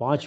5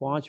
5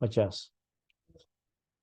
50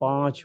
5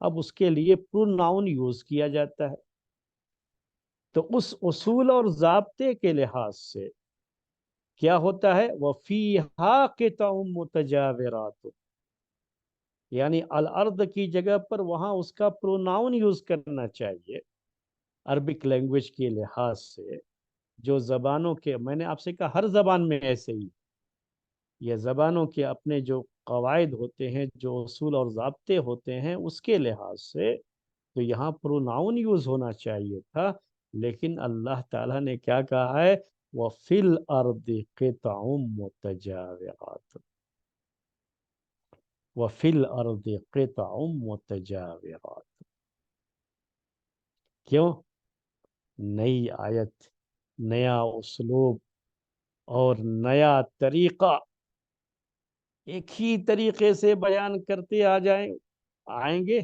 اب اس کے لیے پروناؤن یوز کیا جاتا ہے. تو اس اصول اور ضابطے کے لحاظ سے کیا ہوتا ہے؟ وَفِيهَا قِطَعٌ مُتَجَاوِرَاتٌ، یعنی الارض کی جگہ پر وہاں اس کا پروناؤن یوز کرنا چاہیے عربک لینگویج کے لحاظ سے. جو زبانوں کے، میں نے آپ سے کہا ہر زبان میں ایسے ہی، یہ زبانوں کے اپنے جو قواعد ہوتے ہیں، جو اصول اور ضابطے ہوتے ہیں، اس کے لحاظ سے تو یہاں پروناؤن یوز ہونا چاہیے تھا. لیکن اللہ تعالیٰ نے کیا کہا ہے؟ وَفِي الْأَرْضِ قِطَعٌ مُتَجَاوِرَاتٌ، وَفِي الْأَرْضِ قِطَعٌ مُتَجَاوِرَاتٌ. کیوں؟ نئی آیت، نیا اسلوب اور نیا طریقہ ایک ہی طریقے سے بیان کرتے آئیں گے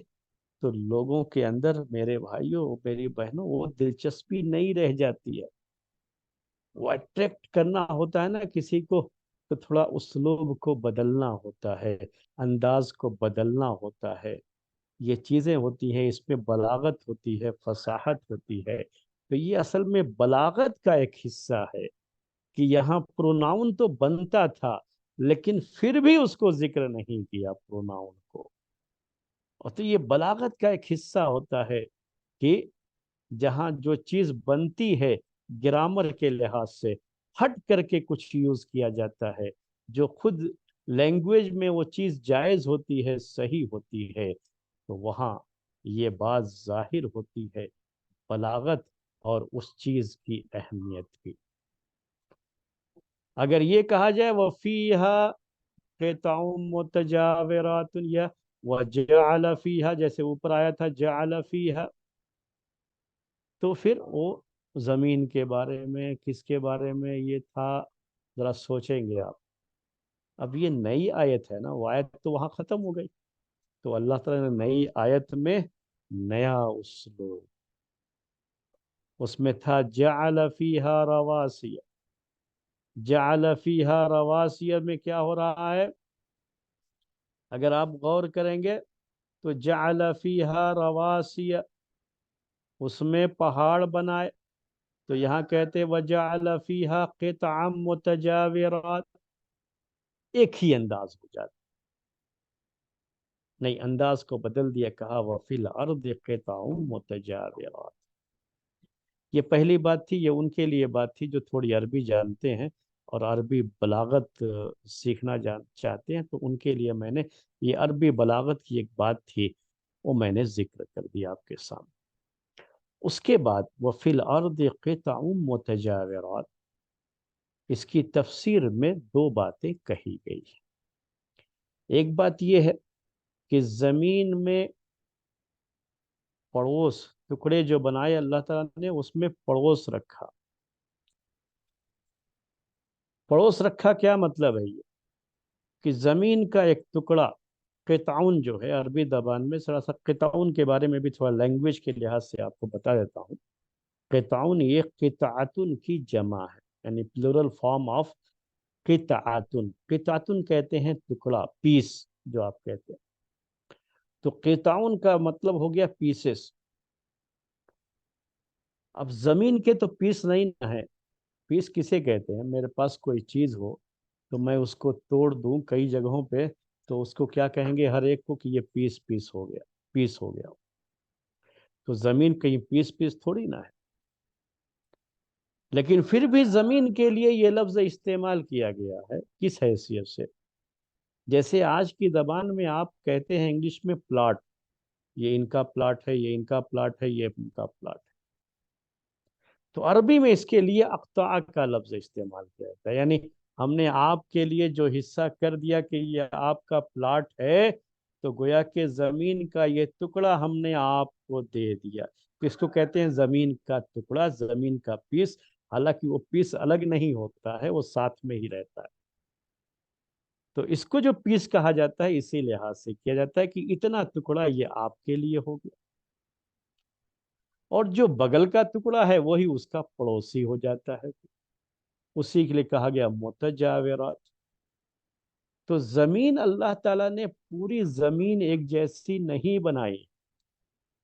تو لوگوں کے اندر، میرے بھائیوں میری بہنوں، وہ دلچسپی نہیں رہ جاتی ہے. وہ اٹریکٹ کرنا ہوتا ہے نا کسی کو، تو تھوڑا اسلوب کو بدلنا ہوتا ہے، انداز کو بدلنا ہوتا ہے. یہ چیزیں ہوتی ہیں، اس میں بلاغت ہوتی ہے، فصاحت ہوتی ہے. تو یہ اصل میں بلاغت کا ایک حصہ ہے کہ یہاں پروناؤن تو بنتا تھا لیکن پھر بھی اس کو ذکر نہیں کیا پروناؤن کو. اور تو یہ بلاغت کا ایک حصہ ہوتا ہے کہ جہاں جو چیز بنتی ہے گرامر کے لحاظ سے ہٹ کر کے کچھ یوز کیا جاتا ہے، جو خود لینگویج میں وہ چیز جائز ہوتی ہے، صحیح ہوتی ہے، تو وہاں یہ بات ظاہر ہوتی ہے بلاغت اور اس چیز کی اہمیت کی. اگر یہ کہا جائے وَفِيهَا قِطَعٌ مُتَجَاوِرَاتٌ یا وَجَعَلَ فِيهَا، جیسے اوپر آیا تھا جَعَلَ فِيهَا، تو پھر وہ زمین کے بارے میں، کس کے بارے میں یہ تھا؟ ذرا سوچیں گے آپ. اب یہ نئی آیت ہے نا، وہ آیت تو وہاں ختم ہو گئی. تو اللہ تعالیٰ نے نئی آیت میں نیا اسلوب، اس میں تھا جعل فیہا رواسی. جعل فیہا رواسی میں کیا ہو رہا ہے؟ اگر آپ غور کریں گے تو جعل فیہا رواسی، اس میں پہاڑ بنائے. تو یہاں کہتے وجعل فیہا قطعا متجاورات، ایک ہی انداز ہو جاتا. نہیں، انداز کو بدل دیا، کہا وفی الارض قطع متجاورات. یہ پہلی بات تھی، یہ ان کے لیے بات تھی جو تھوڑی عربی جانتے ہیں اور عربی بلاغت سیکھنا چاہتے ہیں. تو ان کے لیے میں نے یہ عربی بلاغت کی ایک بات تھی، وہ میں نے ذکر کر دیا آپ کے سامنے. اس کے بعد وفی الارض قطع متجاورات، اس کی تفسیر میں دو باتیں کہی گئی. ایک بات یہ ہے کہ زمین میں پڑوس، ٹکڑے جو بنائے اللہ تعالیٰ نے، اس میں پڑوس رکھا. پڑوس رکھا کیا مطلب ہے؟ یہ کہ زمین کا ایک ٹکڑا، قطعون جو ہے عربی زبان میں، تھوڑا سا قطعون کے بارے میں بھی تھوڑا لینگویج کے لحاظ سے آپ کو بتا دیتا ہوں. قطعون یہ قطعتن کی جمع ہے، یعنی پلورل فارم آف قطعتن. قطعتن کہتے ہیں ٹکڑا، پیس جو آپ کہتے ہیں. تو قطعون کا مطلب ہو گیا پیسز. اب زمین کے تو پیس نہیں نہ ہے. پیس کسے کہتے ہیں؟ میرے پاس کوئی چیز ہو تو میں اس کو توڑ دوں کئی جگہوں پہ، تو اس کو کیا کہیں گے ہر ایک کو؟ کہ یہ پیس پیس ہو گیا، پیس ہو گیا. تو زمین کہیں پیس پیس تھوڑی نہ ہے. لیکن پھر بھی زمین کے لیے یہ لفظ استعمال کیا گیا ہے، کس حیثیت سے؟ جیسے آج کی زبان میں آپ کہتے ہیں انگلش میں پلاٹ، یہ ان کا پلاٹ ہے، یہ ان کا پلاٹ ہے، یہ ان کا پلاٹ ہے. تو عربی میں اس کے لیے اقطاع کا لفظ استعمال کیا جاتا ہے، یعنی ہم نے آپ کے لیے جو حصہ کر دیا کہ یہ آپ کا پلاٹ ہے، تو گویا کہ زمین کا یہ ٹکڑا ہم نے آپ کو دے دیا. تو اس کو کہتے ہیں زمین کا ٹکڑا، زمین کا پیس. حالانکہ وہ پیس الگ نہیں ہوتا ہے، وہ ساتھ میں ہی رہتا ہے. تو اس کو جو پیس کہا جاتا ہے اسی لحاظ سے کیا جاتا ہے کہ اتنا ٹکڑا یہ آپ کے لیے ہو گیا، اور جو بغل کا ٹکڑا ہے وہی اس کا پڑوسی ہو جاتا ہے. اسی کے لیے کہا گیا متجاورات. تو زمین، اللہ تعالیٰ نے پوری زمین ایک جیسی نہیں بنائی.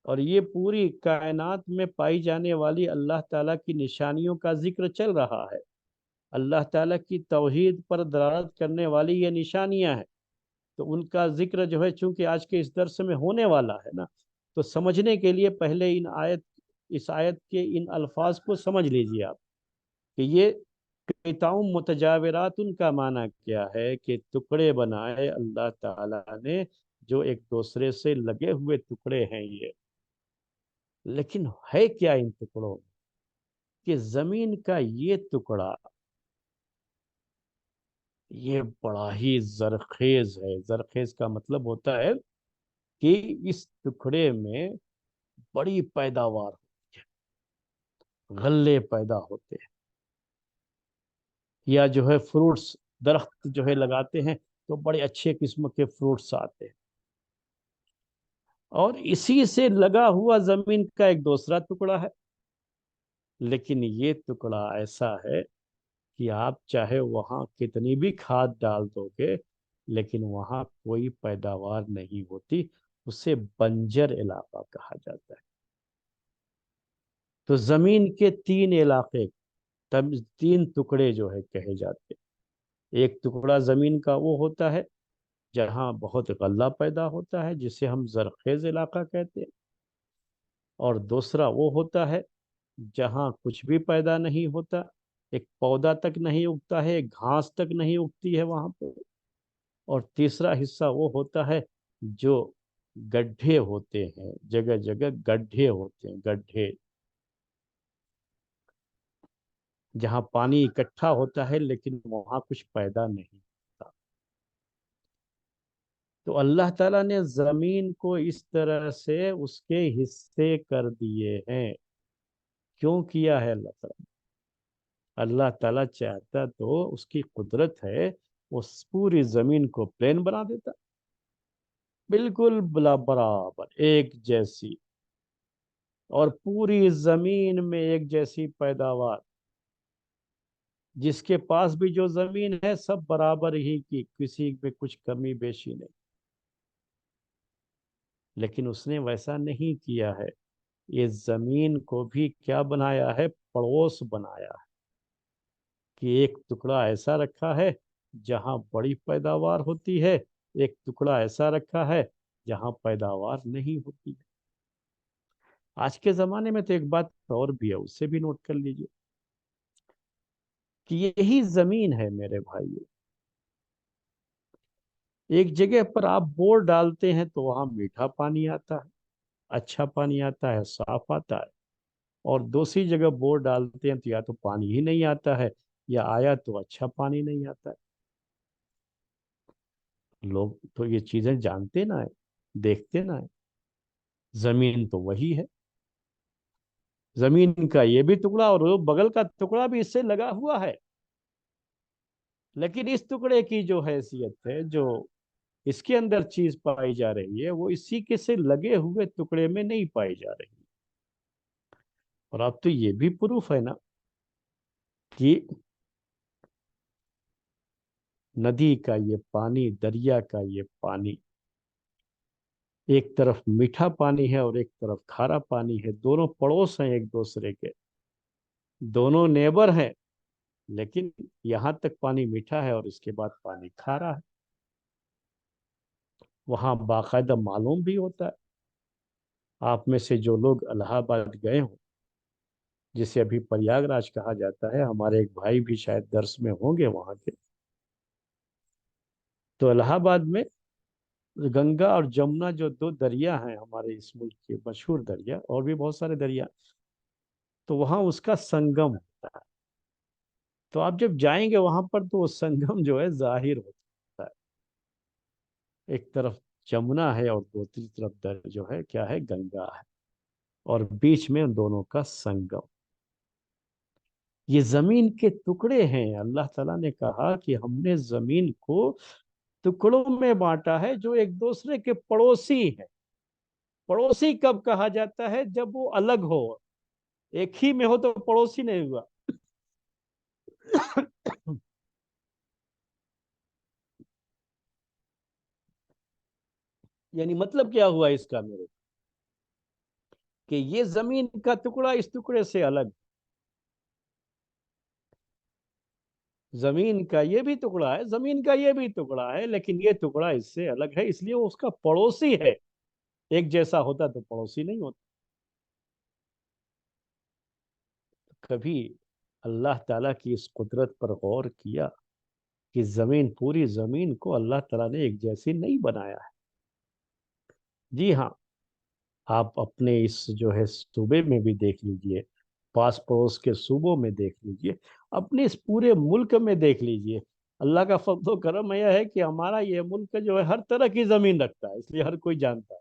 اور یہ پوری کائنات میں پائی جانے والی اللہ تعالیٰ کی نشانیوں کا ذکر چل رہا ہے، اللہ تعالیٰ کی توحید پر دلالت کرنے والی یہ نشانیاں ہیں، تو ان کا ذکر جو ہے چونکہ آج کے اس درس میں ہونے والا ہے نا، تو سمجھنے کے لیے پہلے اس آیت کے ان الفاظ کو سمجھ لیجیے آپ کہ یہ قطع متجاورات ان کا معنی کیا ہے، کہ ٹکڑے بنائے اللہ تعالیٰ نے جو ایک دوسرے سے لگے ہوئے ٹکڑے ہیں یہ، لیکن ہے کیا ان ٹکڑوں میں؟ کہ زمین کا یہ ٹکڑا یہ بڑا ہی زرخیز ہے، زرخیز کا مطلب ہوتا ہے کہ اس ٹکڑے میں بڑی پیداوار ہوتی ہے، غلے پیدا ہوتے ہیں، یا جو ہے فروٹس، درخت جو ہے لگاتے ہیں تو بڑے اچھے قسم کے فروٹس آتے ہیں، اور اسی سے لگا ہوا زمین کا ایک دوسرا ٹکڑا ہے، لیکن یہ ٹکڑا ایسا ہے کہ آپ چاہے وہاں کتنی بھی کھاد ڈال دو گے لیکن وہاں کوئی پیداوار نہیں ہوتی، اسے بنجر علاقہ کہا جاتا ہے۔ تو زمین کے تین علاقے، تین ٹکڑے جو ہے کہے جاتے ہیں۔ ایک ٹکڑا زمین کا وہ ہوتا ہے جہاں بہت غلہ پیدا ہوتا ہے جسے ہم زرخیز علاقہ کہتے ہیں، اور دوسرا وہ ہوتا ہے جہاں کچھ بھی پیدا نہیں ہوتا، ایک پودا تک نہیں اگتا ہے، ایک گھاس تک نہیں اگتی ہے وہاں پہ، اور تیسرا حصہ وہ ہوتا ہے جو گڈھے ہوتے ہیں، جگہ جگہ گڈھے ہوتے ہیں، گڈھے جہاں پانی اکٹھا ہوتا ہے لیکن وہاں کچھ پیدا نہیں ہوتا۔ تو اللہ تعالیٰ نے زمین کو اس طرح سے اس کے حصے کر دیے ہیں۔ کیوں کیا ہے اللہ تعالیٰ؟ اللہ تعالیٰ چاہتا تو اس کی قدرت ہے وہ پوری زمین کو پلین بنا دیتا، بالکل بلا برابر ایک جیسی، اور پوری زمین میں ایک جیسی پیداوار، جس کے پاس بھی جو زمین ہے سب برابر ہی کی، کسی میں کچھ کمی بیشی نہیں، لیکن اس نے ویسا نہیں کیا ہے۔ یہ زمین کو بھی کیا بنایا ہے؟ پڑوس بنایا ہے، کہ ایک ٹکڑا ایسا رکھا ہے جہاں بڑی پیداوار ہوتی ہے، ایک ٹکڑا ایسا رکھا ہے جہاں پیداوار نہیں ہوتی ہے۔ آج کے زمانے میں تو ایک بات اور بھی ہے، اسے بھی نوٹ کر لیجئے کہ یہی زمین ہے میرے بھائیو، ایک جگہ پر آپ بور ڈالتے ہیں تو وہاں میٹھا پانی آتا ہے، اچھا پانی آتا ہے، صاف آتا ہے، اور دوسری جگہ بور ڈالتے ہیں تو یا تو پانی ہی نہیں آتا ہے، یا آیا تو اچھا پانی نہیں آتا ہے۔ لوگ تو یہ چیزیں جانتے نہ ہیں، دیکھتے نہ ہیں۔ زمین تو وہی ہے، زمین کا یہ بھی ٹکڑا اور وہ بغل کا ٹکڑا بھی اس سے لگا ہوا ہے، لیکن اس ٹکڑے کی جو حیثیت ہے، جو اس کے اندر چیز پائی جا رہی ہے، وہ اسی کے سے لگے ہوئے ٹکڑے میں نہیں پائی جا رہی۔ اور اب تو یہ بھی پروف ہے نا کہ ندی کا یہ پانی، دریا کا یہ پانی، ایک طرف میٹھا پانی ہے اور ایک طرف کھارا پانی ہے، دونوں پڑوس ہیں ایک دوسرے کے، دونوں نیبر ہیں، لیکن یہاں تک پانی میٹھا ہے اور اس کے بعد پانی کھارا ہے۔ وہاں باقاعدہ معلوم بھی ہوتا ہے، آپ میں سے جو لوگ الہ آباد گئے ہوں، جسے ابھی پریاگ راج کہا جاتا ہے، ہمارے ایک بھائی بھی شاید درس میں ہوں گے وہاں کے، تو الہ آباد میں گنگا اور جمنا جو دو دریا ہیں ہمارے اس ملک کے مشہور دریا، اور بھی بہت سارے دریا، تو وہاں اس کا سنگم ہوتا ہے، تو آپ جب جائیں گے وہاں پر تو وہ سنگم جو ہے ظاہر ہوتا ہے، ایک طرف جمنا ہے اور دوسری طرف جو ہے کیا ہے؟ گنگا ہے، اور بیچ میں ان دونوں کا سنگم۔ یہ زمین کے ٹکڑے ہیں، اللہ تعالیٰ نے کہا کہ ہم نے زمین کو ٹکڑوں میں بانٹا ہے جو ایک دوسرے کے پڑوسی ہیں۔ پڑوسی کب کہا جاتا ہے؟ جب وہ الگ ہو، ایک ہی میں ہو تو پڑوسی نہیں ہوا۔ یعنی مطلب کیا ہوا اس کا میرے؟ کہ یہ زمین کا ٹکڑا اس ٹکڑے سے الگ، زمین کا یہ بھی ٹکڑا ہے، زمین کا یہ بھی ٹکڑا ہے، لیکن یہ ٹکڑا اس سے الگ ہے، اس لیے وہ اس کا پڑوسی ہے۔ ایک جیسا ہوتا تو پڑوسی نہیں ہوتا۔ کبھی اللہ تعالیٰ کی اس قدرت پر غور کیا کہ زمین، پوری زمین کو اللہ تعالیٰ نے ایک جیسی نہیں بنایا ہے؟ جی ہاں، آپ اپنے اس جو ہے صوبے میں بھی دیکھ لیجئے، پاس پڑوس کے صوبوں میں دیکھ لیجئے، اپنے اس پورے ملک میں دیکھ لیجئے، اللہ کا فضل و کرم یہ ہے کہ ہمارا یہ ملک جو ہے ہر طرح کی زمین رکھتا ہے، اس لیے ہر کوئی جانتا ہے۔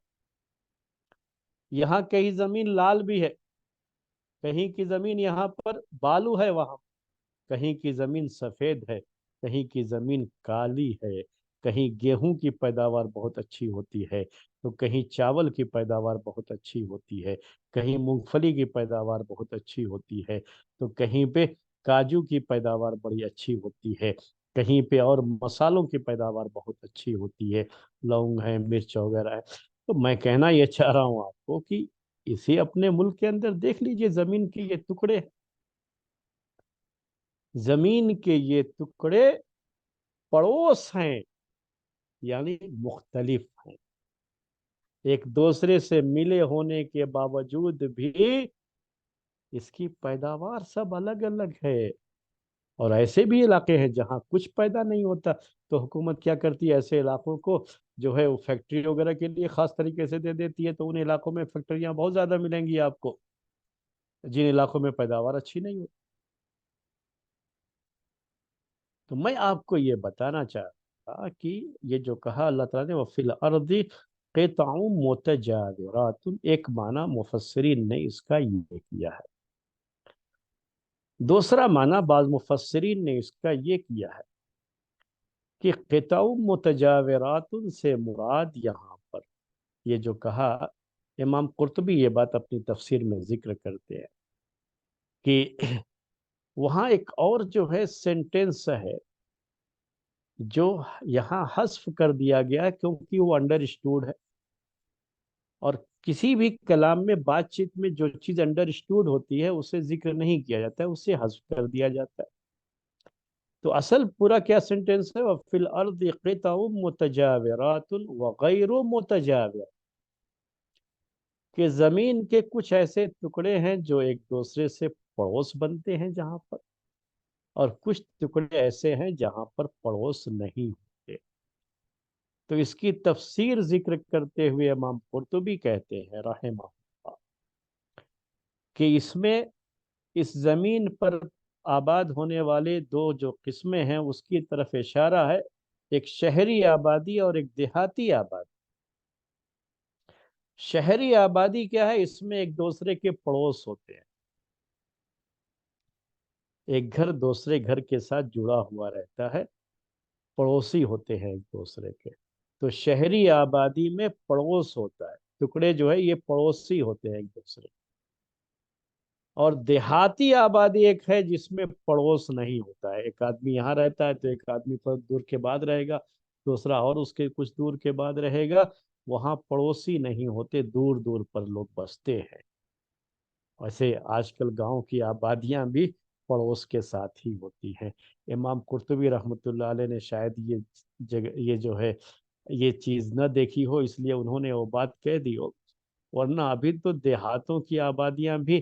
یہاں کہیں زمین لال بھی ہے، کہیں کی زمین یہاں پر بالو ہے، وہاں کہیں کی زمین سفید ہے، کہیں کی زمین کالی ہے، کہیں گیہوں کی پیداوار بہت اچھی ہوتی ہے تو کہیں چاول کی پیداوار بہت اچھی ہوتی ہے، کہیں مونگ پھلی کی پیداوار بہت اچھی ہوتی ہے تو کہیں پہ کاجو کی پیداوار بڑی اچھی ہوتی ہے، کہیں پہ اور مسالوں کی پیداوار بہت اچھی ہوتی ہے، لونگ ہے، مرچ وغیرہ ہے۔ تو میں کہنا یہ چاہ رہا ہوں آپ کو کہ اسی اپنے ملک کے اندر دیکھ لیجئے، زمین کے یہ ٹکڑے، زمین کے یہ ٹکڑے پڑوس ہیں، یعنی مختلف ہیں، ایک دوسرے سے ملے ہونے کے باوجود بھی اس کی پیداوار سب الگ الگ ہے۔ اور ایسے بھی علاقے ہیں جہاں کچھ پیدا نہیں ہوتا تو حکومت کیا کرتی ہے، ایسے علاقوں کو جو ہے وہ فیکٹری وغیرہ کے لیے خاص طریقے سے دے دیتی ہے، تو ان علاقوں میں فیکٹریاں بہت زیادہ ملیں گی آپ کو، جن علاقوں میں پیداوار اچھی نہیں ہوتی۔ تو میں آپ کو یہ بتانا چاہ رہا تھا کہ یہ جو کہا اللہ تعالیٰ نے وَفِي الْأَرْضِ قِطَعٌ مُتَجَاوِرَاتٌ، ایک معنی مفسرین نے اس کا یہ کیا ہے، دوسرا معنی بعض مفسرین نے اس کا یہ کیا ہے کہ قطع متجاورات سے مراد یہاں پر یہ جو کہا، امام قرطبی یہ بات اپنی تفسیر میں ذکر کرتے ہیں کہ وہاں ایک اور جو ہے سینٹنس ہے جو یہاں حذف کر دیا گیا کیونکہ وہ انڈر اسٹوڈ ہے، اور کسی بھی کلام میں بات چیت میں جو چیز انڈر اسٹوڈ ہوتی ہے اسے ذکر نہیں کیا جاتا ہے، اسے حذف کر دیا جاتا ہے۔ تو اصل پورا کیا سینٹنس ہے، وَفِي الْأَرْضِ قِطَعٌ مُتَجَاوِرَاتٌ وَغَيْرُ مُتَجَاوِرَ، کہ زمین کے کچھ ایسے ٹکڑے ہیں جو ایک دوسرے سے پڑوس بنتے ہیں جہاں پر، اور کچھ ٹکڑے ایسے ہیں جہاں پر پڑوس نہیں ہوتے۔ تو اس کی تفسیر ذکر کرتے ہوئے امام قرطبی کہتے ہیں رحمہ اللہ کہ اس میں اس زمین پر آباد ہونے والے دو جو قسمیں ہیں اس کی طرف اشارہ ہے، ایک شہری آبادی اور ایک دیہاتی آبادی۔ شہری آبادی کیا ہے، اس میں ایک دوسرے کے پڑوس ہوتے ہیں، ایک گھر دوسرے گھر کے ساتھ جڑا ہوا رہتا ہے، پڑوسی ہوتے ہیں ایک دوسرے کے۔ تو شہری آبادی میں پڑوس ہوتا ہے، ٹکڑے جو ہے یہ پڑوسی ہوتے ہیں ایک دوسرے، اور دیہاتی آبادی ایک ہے جس میں پڑوس نہیں ہوتا ہے، ایک آدمی یہاں رہتا ہے تو ایک آدمی پر دور کے بعد رہے گا، دوسرا اور اس کے کچھ دور کے بعد رہے گا، وہاں پڑوسی نہیں ہوتے، دور دور پر لوگ بستے ہیں۔ ویسے آج کل گاؤں کی آبادیاں بھی پڑوس کے ساتھ ہی ہوتی ہیں۔ امام قرطبی رحمۃ اللہ علیہ نے شاید یہ جگہ، یہ جو ہے یہ چیز نہ دیکھی ہو، اس لیے انہوں نے وہ بات کہہ دی ہو، ورنہ ابھی تو دیہاتوں کی آبادیاں بھی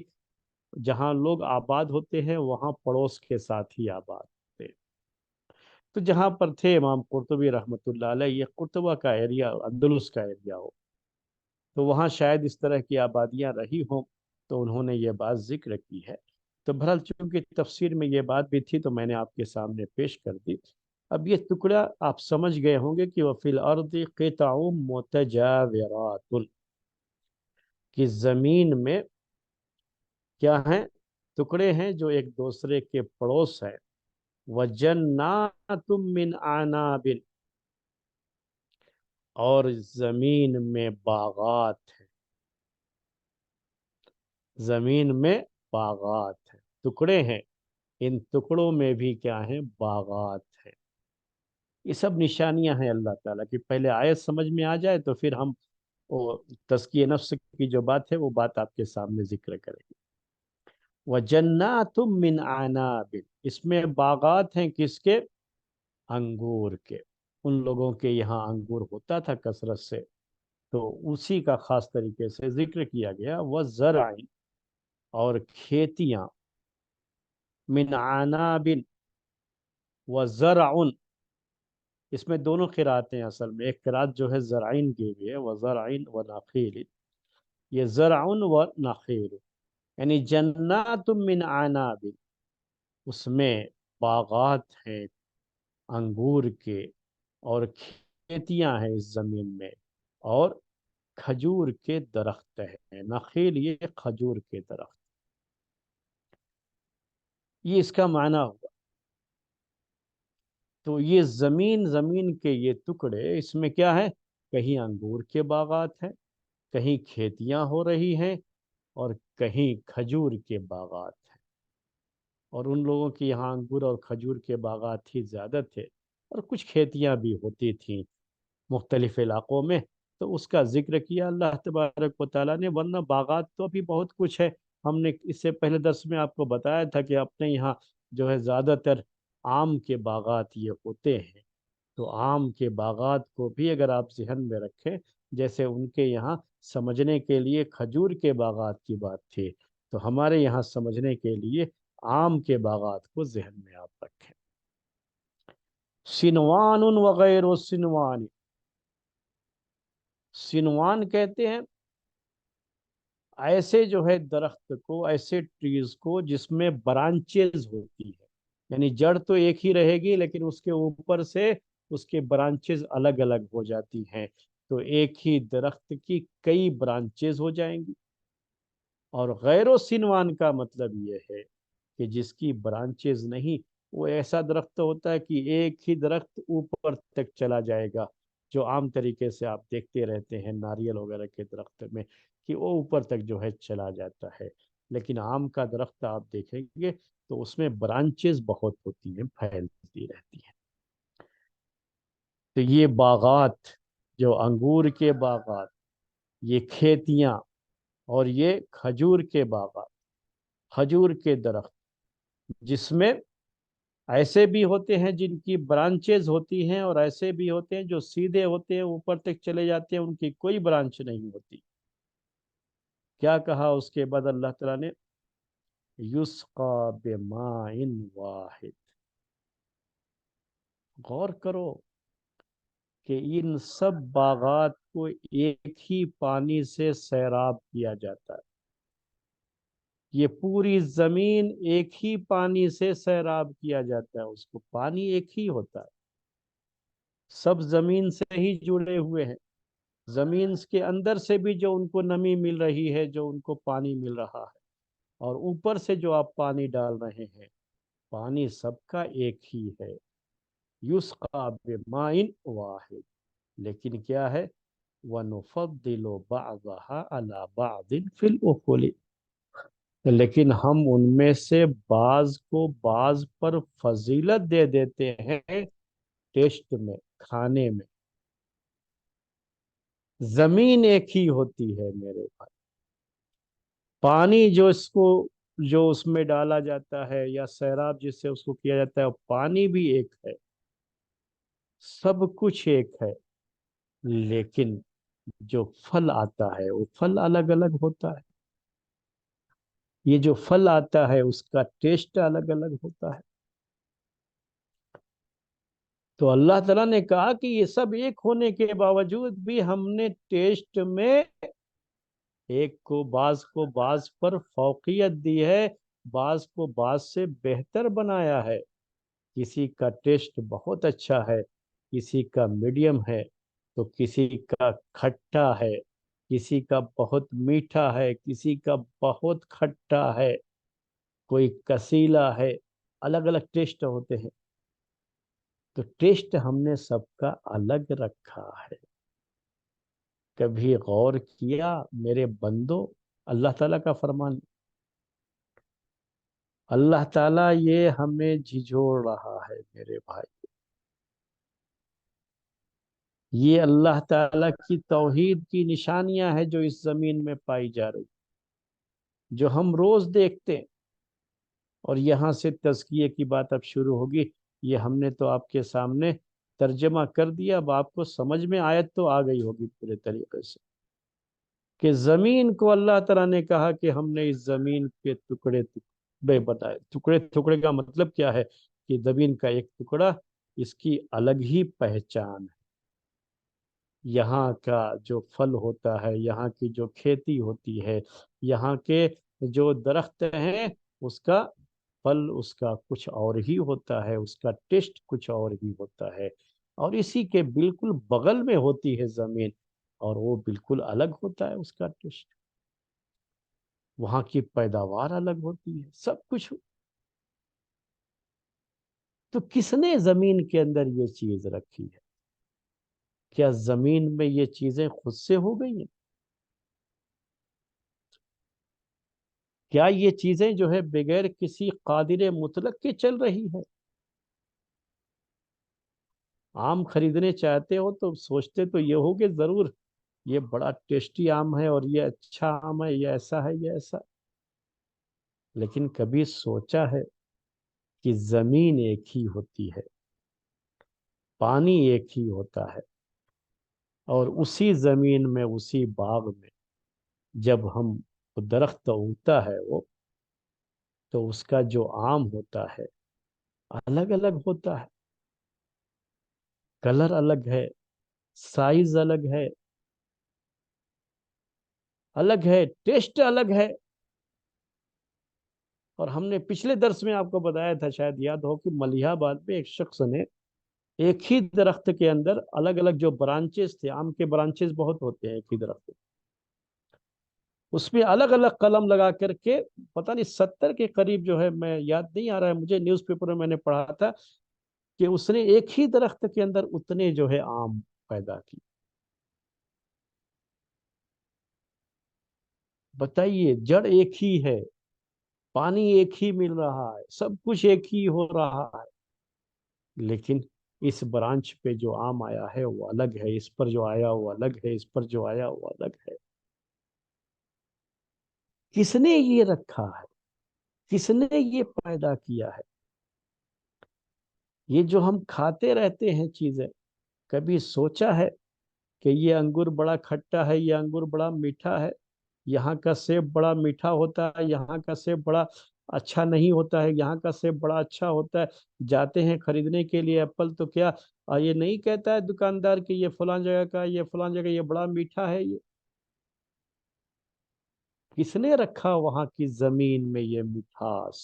جہاں لوگ آباد ہوتے ہیں وہاں پڑوس کے ساتھ ہی آباد ہوتے ہیں۔ تو جہاں پر تھے امام قرطبی رحمۃ اللہ علیہ، یہ قرطبہ کا ایریا، اندلس کا ایریا ہو، تو وہاں شاید اس طرح کی آبادیاں رہی ہوں، تو انہوں نے یہ بات ذکر کی ہے۔ تو بہرحال چونکہ تفسیر میں یہ بات بھی تھی تو میں نے آپ کے سامنے پیش کر دی۔ اب یہ ٹکڑا آپ سمجھ گئے ہوں گے کہ وَفِي الْأَرْضِ قِطَعٌ مُتَجَاوِرَاتٌ، کہ زمین میں کیا ہیں، ٹکڑے ہیں جو ایک دوسرے کے پڑوس ہیں، وَجَنَّاتٌ مِّنْ أَعْنَابٍ، اور زمین میں باغات ہیں، زمین میں باغات ہیں، ٹکڑے ہیں، ان ٹکڑوں میں بھی کیا ہیں، باغات ہیں۔ یہ سب نشانیاں ہیں اللہ تعالیٰ کی، پہلے آیت سمجھ میں آ جائے تو پھر ہم وہ تزکیہ نفس کی جو بات ہے وہ بات آپ کے سامنے ذکر کریں گے۔ وَجَنَّاتٌ مِّنْ أَعْنَابٍ، اس میں باغات ہیں کس کے؟ انگور کے۔ ان لوگوں کے یہاں انگور ہوتا تھا کثرت سے، تو اسی کا خاص طریقے سے ذکر کیا گیا۔ وَزَرْعٍ، اور کھیتیاں، من عناب وزرع، اس میں دونوں قراتیں ہیں اصل میں، ایک قرات جو ہے زرعین کی بھی ہے، وزرعین ونخیل، یہ زرع ونخیل، یعنی جنات من عناب، اس میں باغات ہیں انگور کے، اور کھیتیاں ہیں اس زمین میں، اور کھجور کے درخت ہیں۔ نخیل یہ کھجور کے درخت، یہ اس کا معنی ہوا۔ تو یہ زمین کے یہ ٹکڑے، اس میں کیا ہے؟ کہیں انگور کے باغات ہیں، کہیں کھیتیاں ہو رہی ہیں، اور کہیں کھجور کے باغات ہیں۔ اور ان لوگوں کے یہاں انگور اور کھجور کے باغات ہی زیادہ تھے، اور کچھ کھیتیاں بھی ہوتی تھیں مختلف علاقوں میں، تو اس کا ذکر کیا اللہ تبارک و تعالیٰ نے۔ ورنہ باغات تو ابھی بہت کچھ ہے، ہم نے اس سے پہلے درس میں آپ کو بتایا تھا کہ اپنے یہاں جو ہے زیادہ تر آم کے باغات یہ ہوتے ہیں۔ تو آم کے باغات کو بھی اگر آپ ذہن میں رکھیں، جیسے ان کے یہاں سمجھنے کے لیے کھجور کے باغات کی بات تھی، تو ہمارے یہاں سمجھنے کے لیے آم کے باغات کو ذہن میں آپ رکھیں۔ سنوان وغیر سنوان، سنوان کہتے ہیں ایسے جو ہے درخت کو، ایسے ٹریز کو جس میں برانچز ہوتی ہے، یعنی جڑ تو ایک ہی رہے گی لیکن اس کے اوپر سے اس کے برانچز الگ الگ ہو جاتی ہیں، تو ایک ہی درخت کی کئی برانچز ہو جائیں گی۔ اور غیر و سنوان کا مطلب یہ ہے کہ جس کی برانچز نہیں، وہ ایسا درخت ہوتا ہے کہ ایک ہی درخت اوپر تک چلا جائے گا، جو عام طریقے سے آپ دیکھتے رہتے ہیں ناریل وغیرہ کے درخت میں، کہ وہ اوپر تک جو ہے چلا جاتا ہے۔ لیکن آم کا درخت آپ دیکھیں گے تو اس میں برانچز بہت ہوتی ہیں، پھیلتی رہتی ہیں۔ تو یہ باغات، جو انگور کے باغات، یہ کھیتیاں، اور یہ کھجور کے باغات، کھجور کے درخت، جس میں ایسے بھی ہوتے ہیں جن کی برانچز ہوتی ہیں، اور ایسے بھی ہوتے ہیں جو سیدھے ہوتے ہیں، اوپر تک چلے جاتے ہیں، ان کی کوئی برانچ نہیں ہوتی۔ کیا کہا اس کے بعد اللہ تعالیٰ نے؟ یسقا بماء واحد، غور کرو کہ ان سب باغات کو ایک ہی پانی سے سیراب کیا جاتا ہے۔ یہ پوری زمین ایک ہی پانی سے سیراب کیا جاتا ہے، اس کو پانی ایک ہی ہوتا ہے، سب زمین سے ہی جڑے ہوئے ہیں۔ زمین کے اندر سے بھی جو ان کو نمی مل رہی ہے، جو ان کو پانی مل رہا ہے، اور اوپر سے جو آپ پانی ڈال رہے ہیں، پانی سب کا ایک ہی ہے۔ یسقا بماء واحد، لیکن کیا ہے؟ وَنُفَضِّلُ بَعْضَهَا عَلَى بَعْضٍ فِي الْأُكُلِ، لیکن ہم ان میں سے بعض کو بعض پر فضیلت دے دیتے ہیں ٹیسٹ میں، کھانے میں۔ زمین ایک ہی ہوتی ہے میرے بھائی، پانی جو اس میں ڈالا جاتا ہے، یا سیراب جس سے اس کو کیا جاتا ہے، پانی بھی ایک ہے، سب کچھ ایک ہے، لیکن جو پھل آتا ہے وہ پھل الگ الگ ہوتا ہے۔ یہ جو پھل آتا ہے اس کا ٹیسٹ الگ الگ ہوتا ہے۔ تو اللہ تعالیٰ نے کہا کہ یہ سب ایک ہونے کے باوجود بھی ہم نے ٹیسٹ میں ایک کو بعض پر فوقیت دی ہے، بعض کو بعض سے بہتر بنایا ہے۔ کسی کا ٹیسٹ بہت اچھا ہے، کسی کا میڈیم ہے، تو کسی کا کھٹا ہے، کسی کا بہت میٹھا ہے، کسی کا بہت کھٹا ہے، کوئی کسیلا ہے، الگ الگ ٹیسٹ ہوتے ہیں۔ تو ٹیسٹ ہم نے سب کا الگ رکھا ہے۔ کبھی غور کیا میرے بندو؟ اللہ تعالیٰ کا فرمان، اللہ تعالیٰ یہ ہمیں جھنجھوڑ رہا ہے میرے بھائی، یہ اللہ تعالیٰ کی توحید کی نشانیاں ہیں جو اس زمین میں پائی جا رہی، جو ہم روز دیکھتے ہیں۔ اور یہاں سے تزکیے کی بات اب شروع ہوگی۔ یہ ہم نے تو آپ کے سامنے ترجمہ کر دیا، اب آپ کو سمجھ میں آیت تو آ گئی ہوگی پورے طریقے سے، کہ زمین کو اللہ تعالیٰ نے کہا کہ ہم نے اس زمین کے ٹکڑے ٹکڑے بتائے۔ ٹکڑے ٹکڑے کا مطلب کیا ہے؟ کہ زمین کا ایک ٹکڑا، اس کی الگ ہی پہچان ہے۔ یہاں کا جو پھل ہوتا ہے، یہاں کی جو کھیتی ہوتی ہے، یہاں کے جو درخت ہیں، اس کا پھل اس کا کچھ اور ہی ہوتا ہے، اس کا ٹیسٹ کچھ اور ہی ہوتا ہے۔ اور اسی کے بالکل بغل میں ہوتی ہے زمین، اور وہ بالکل الگ ہوتا ہے اس کا ٹیسٹ، وہاں کی پیداوار الگ ہوتی ہے، سب کچھ۔ تو کس نے زمین کے اندر یہ چیز رکھی ہے؟ کیا زمین میں یہ چیزیں خود سے ہو گئی ہیں؟ کیا یہ چیزیں جو ہے بغیر کسی قادر مطلق کے چل رہی ہے؟ آم خریدنے چاہتے ہو تو سوچتے تو یہ ہو کہ ضرور یہ بڑا ٹیسٹی آم ہے، اور یہ اچھا آم ہے، یہ ایسا ہے، یہ ایسا۔ لیکن کبھی سوچا ہے کہ زمین ایک ہی ہوتی ہے، پانی ایک ہی ہوتا ہے، اور اسی زمین میں، اسی باغ میں جب ہم درخت اگتا ہے وہ، تو اس کا جو آم ہوتا ہے الگ الگ ہوتا ہے، کلر الگ ہے، سائز الگ ہے، الگ ہے، ٹیسٹ الگ ہے۔ اور ہم نے پچھلے درس میں آپ کو بتایا تھا، شاید یاد ہو، کہ ملیح آباد میں ایک شخص نے ایک ہی درخت کے اندر الگ الگ جو برانچز تھے، آم کے برانچز بہت ہوتے ہیں ایک ہی درخت، اس میں الگ الگ قلم لگا کر کے، پتہ نہیں 70 کے قریب جو ہے، میں یاد نہیں آ رہا ہے مجھے، نیوز پیپر میں نے پڑھا تھا کہ اس نے ایک ہی درخت کے اندر اتنے جو ہے آم پیدا کی۔ بتائیے، جڑ ایک ہی ہے، پانی ایک ہی مل رہا ہے، سب کچھ ایک ہی ہو رہا ہے، لیکن اس برانچ پہ جو آم آیا ہے وہ الگ ہے، اس پر جو آیا وہ الگ ہے، اس پر جو آیا وہ الگ ہے۔ کس نے یہ رکھا ہے؟ کس نے یہ پیدا کیا ہے؟ یہ جو ہم کھاتے رہتے ہیں چیزیں، کبھی سوچا ہے کہ یہ انگور بڑا کھٹا ہے، یہ انگور بڑا میٹھا ہے، یہاں کا سیب بڑا میٹھا ہوتا ہے، یہاں کا سیب بڑا اچھا نہیں ہوتا ہے، یہاں کا سیب بڑا اچھا ہوتا ہے؟ جاتے ہیں خریدنے کے لیے ایپل، تو کیا یہ نہیں کہتا ہے دکاندار کہ یہ فلاں جگہ کا، یہ فلاں جگہ یہ بڑا میٹھا ہے؟ یہ کس نے رکھا وہاں کی زمین میں یہ مٹھاس؟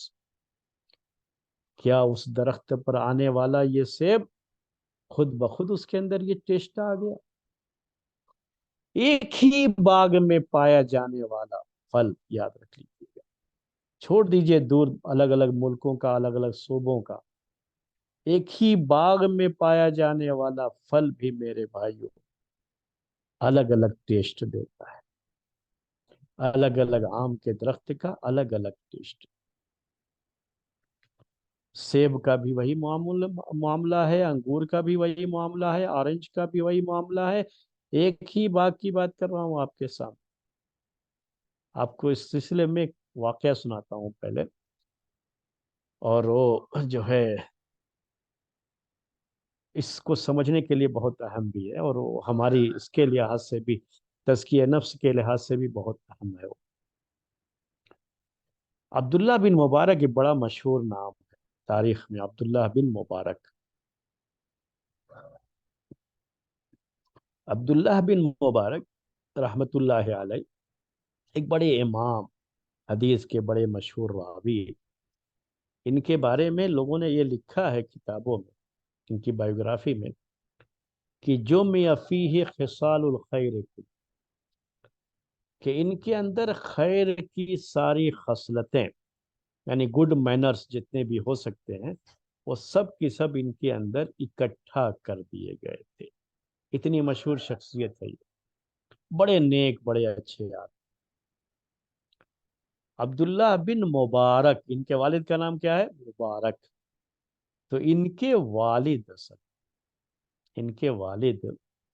کیا اس درخت پر آنے والا یہ سیب خود بخود اس کے اندر یہ ٹیسٹ آ گیا؟ ایک ہی باغ میں پایا جانے والا پھل، یاد رکھ لیجیے گا، چھوڑ دیجئے دور الگ الگ ملکوں کا، الگ الگ صوبوں کا، ایک ہی باغ میں پایا جانے والا پھل بھی میرے بھائیوں الگ الگ ٹیسٹ دیتا ہے۔ الگ الگ آم کے درخت کا الگ الگ ٹیسٹ۔ سیب کا بھی وہی معاملہ ہے، انگور کا بھی وہی معاملہ ہے، آرنج کا بھی وہی معاملہ ہے۔ ایک ہی باغ کی بات کر رہا ہوں آپ کے سامنے۔ آپ کو اس سلسلے میں ایک واقعہ سناتا ہوں پہلے، اور وہ جو ہے اس کو سمجھنے کے لیے بہت اہم بھی ہے، اور وہ ہماری اس کے لحاظ سے بھی، تزکیہ نفس کے لحاظ سے بھی بہت اہم ہے وہ۔ عبداللہ بن مبارک ایک بڑا مشہور نام ہے تاریخ میں، عبداللہ بن مبارک۔ عبداللہ بن مبارک رحمت اللہ علیہ ایک بڑے امام، حدیث کے بڑے مشہور راوی۔ ان کے بارے میں لوگوں نے یہ لکھا ہے کتابوں میں، ان کی بائیوگرافی میں، کہ جمع فیہ خصال الخیر، کہ ان کے اندر خیر کی ساری خصلتیں، یعنی گڈ مینرز جتنے بھی ہو سکتے ہیں، وہ سب کی سب ان کے اندر اکٹھا کر دیے گئے تھے۔ اتنی مشہور شخصیت ہے یہ، بڑے نیک، بڑے اچھے آدمی۔ عبداللہ بن مبارک، ان کے والد کا نام کیا ہے؟ مبارک۔ تو ان کے والد، ان کے والد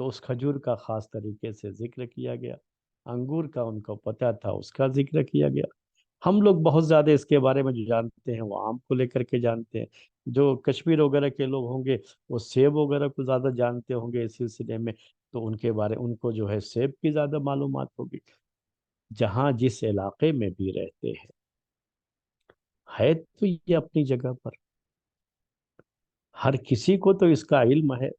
تو اس کھجور کا خاص طریقے سے ذکر کیا گیا، انگور کا ان کو پتہ تھا اس کا ذکر کیا گیا۔ ہم لوگ بہت زیادہ اس کے بارے میں جو جانتے ہیں وہ آم کو لے کر کے جانتے ہیں، جو کشمیر وغیرہ کے لوگ ہوں گے وہ سیب وغیرہ کو زیادہ جانتے ہوں گے اس سلسلے میں، تو ان کو جو ہے سیب کی زیادہ معلومات ہوگی۔ جہاں جس علاقے میں بھی رہتے ہیں، ہے تو یہ اپنی جگہ پر، ہر کسی کو تو اس کا علم ہے۔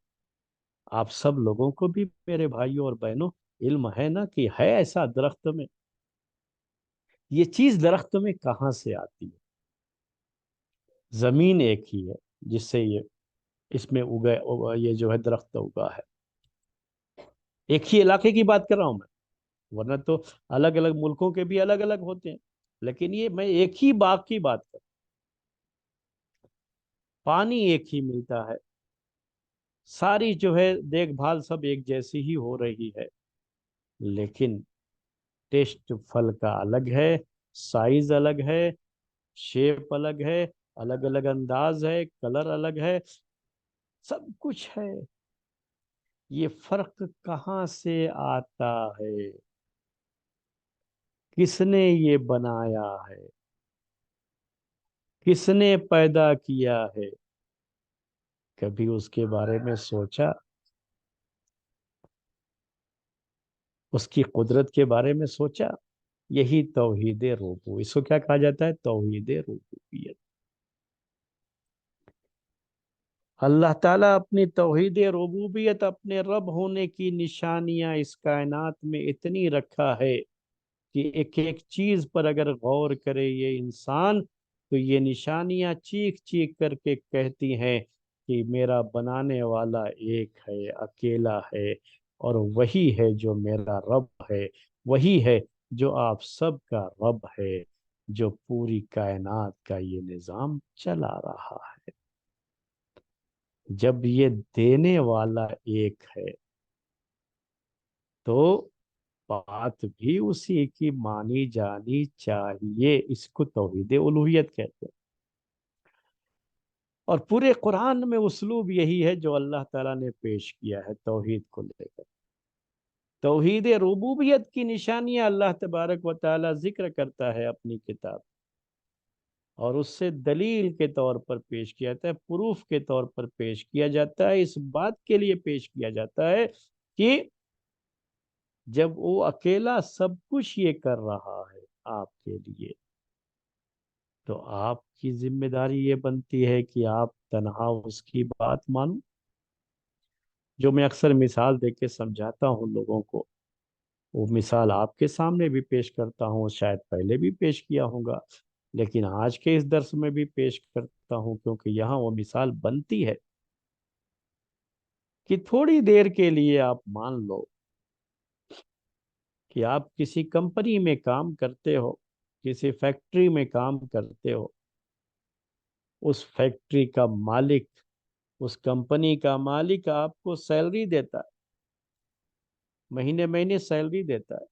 آپ سب لوگوں کو بھی میرے بھائیوں اور بہنوں علم ہے نا کہ ہے ایسا درخت میں، یہ چیز درخت میں کہاں سے آتی ہے؟ زمین ایک ہی ہے جس سے یہ اس میں یہ جو ہے درخت اگا ہے، ایک ہی علاقے کی بات کر رہا ہوں میں، ورنہ تو الگ الگ ملکوں کے بھی الگ الگ ہوتے ہیں، لیکن یہ میں ایک ہی باغ کی بات کر، پانی ایک ہی ملتا ہے، ساری جو ہے دیکھ بھال سب ایک جیسی ہی ہو رہی ہے، لیکن ٹیسٹ پھل کا الگ ہے، سائز الگ ہے، شیپ الگ ہے، الگ الگ انداز ہے، کلر الگ ہے، سب کچھ ہے۔ یہ فرق کہاں سے آتا ہے؟ کس نے یہ بنایا ہے؟ کس نے پیدا کیا ہے؟ کبھی اس کے بارے میں سوچا؟ اس کی قدرت کے بارے میں سوچا؟ یہی توحید ربوبیت، اس کو کیا کہا جاتا ہے؟ توحید ربوبیت۔ اللہ تعالیٰ اپنی توحید ربوبیت، اپنے رب ہونے کی نشانیاں اس کائنات میں اتنی رکھا ہے کہ ایک ایک چیز پر اگر غور کرے یہ انسان تو یہ نشانیاں چیخ چیخ کر کے کہتی ہیں کہ میرا بنانے والا ایک ہے، اکیلا ہے، اور وہی ہے جو میرا رب ہے، وہی ہے جو آپ سب کا رب ہے، جو پوری کائنات کا یہ نظام چلا رہا ہے۔ جب یہ دینے والا ایک ہے تو بات بھی اسی کی مانی جانی چاہیے، اس کو توحید الوہیت کہتے ہیں۔ اور پورے قرآن میں اسلوب یہی ہے جو اللہ تعالیٰ نے پیش کیا ہے توحید کو لے کر۔ توحید ربوبیت کی نشانیاں اللہ تبارک و تعالیٰ ذکر کرتا ہے اپنی کتاب، اور اس سے دلیل کے طور پر پیش کیا جاتا ہے، پروف کے طور پر پیش کیا جاتا ہے، اس بات کے لیے پیش کیا جاتا ہے کہ جب وہ اکیلا سب کچھ یہ کر رہا ہے آپ کے لیے، تو آپ کی ذمہ داری یہ بنتی ہے کہ آپ تنہا اس کی بات مانو۔ جو میں اکثر مثال دے کے سمجھاتا ہوں لوگوں کو، وہ مثال آپ کے سامنے بھی پیش کرتا ہوں، شاید پہلے بھی پیش کیا ہوگا، لیکن آج کے اس درس میں بھی پیش کرتا ہوں، کیونکہ یہاں وہ مثال بنتی ہے کہ تھوڑی دیر کے لیے آپ مان لو کہ آپ کسی کمپنی میں کام کرتے ہو، کسی فیکٹری میں کام کرتے ہو، اس فیکٹری کا مالک، اس کمپنی کا مالک آپ کو سیلری دیتا ہے، مہینے مہینے سیلری دیتا ہے،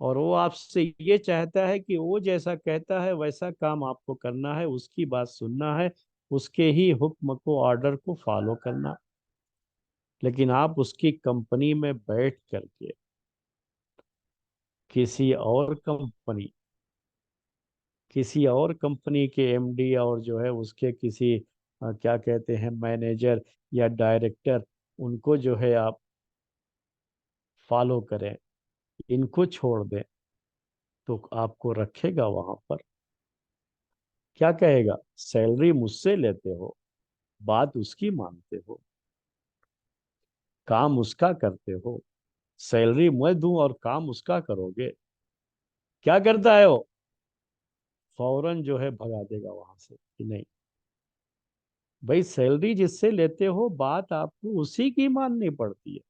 اور وہ آپ سے یہ چاہتا ہے کہ وہ جیسا کہتا ہے ویسا کام آپ کو کرنا ہے، اس کی بات سننا ہے، اس کے ہی حکم کو، آرڈر کو فالو کرنا۔ لیکن آپ اس کی کمپنی میں بیٹھ کر کے کسی اور کمپنی کسی اور کمپنی کے ایم ڈی اور جو ہے اس کے کسی کیا کہتے ہیں مینیجر یا ڈائریکٹر، ان کو جو ہے آپ فالو کریں، ان کو چھوڑ دیں، تو آپ کو رکھے گا وہاں پر؟ کیا کہے گا؟ سیلری مجھ سے لیتے ہو، بات اس کی مانتے ہو، کام اس کا کرتے ہو، سیلری میں دوں اور کام اس کا کرو گے؟ کیا کرتا ہے وہ؟ فوراً جو ہے بھگا دے گا وہاں سے کہ نہیں بھائی، سیلری جس سے لیتے ہو بات آپ کو اسی کی ماننی پڑتی ہے،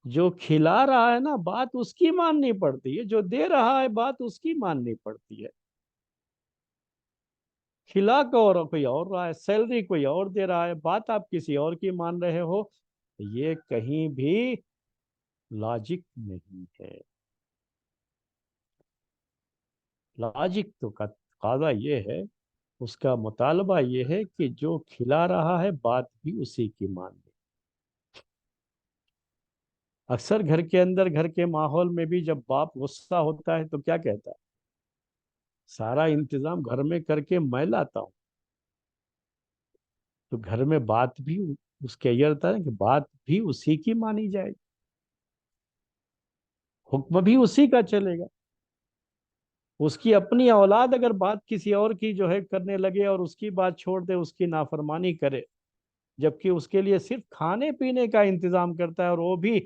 جو کھلا رہا ہے نا بات اس کی ماننی پڑتی ہے، جو دے رہا ہے بات اس کی ماننی پڑتی ہے۔ کھلا کو اور کوئی اور رہا ہے، سیلری کوئی اور دے رہا ہے، بات آپ کسی اور کی مان رہے ہو، یہ کہیں بھی لاجک نہیں ہے۔ لاجک تو کا تقاضا یہ ہے، اس کا مطالبہ یہ ہے کہ جو کھلا رہا ہے بات بھی اسی کی ماننی، اکثر گھر کے اندر، گھر کے ماحول میں بھی جب باپ غصہ ہوتا ہے تو کیا کہتا ہے؟ سارا انتظام گھر میں کر کے میں لاتا ہوں. تو گھر میں بات بھی اس کے یہ ہوتا ہے کہ بات بھی اسی کی مانی جائے گی، حکم بھی اسی کا چلے گا. اس کی اپنی اولاد اگر بات کسی اور کی جو ہے کرنے لگے اور اس کی بات چھوڑ دے، اس کی نافرمانی کرے، جبکہ اس کے لیے صرف کھانے پینے کا انتظام کرتا ہے، اور وہ بھی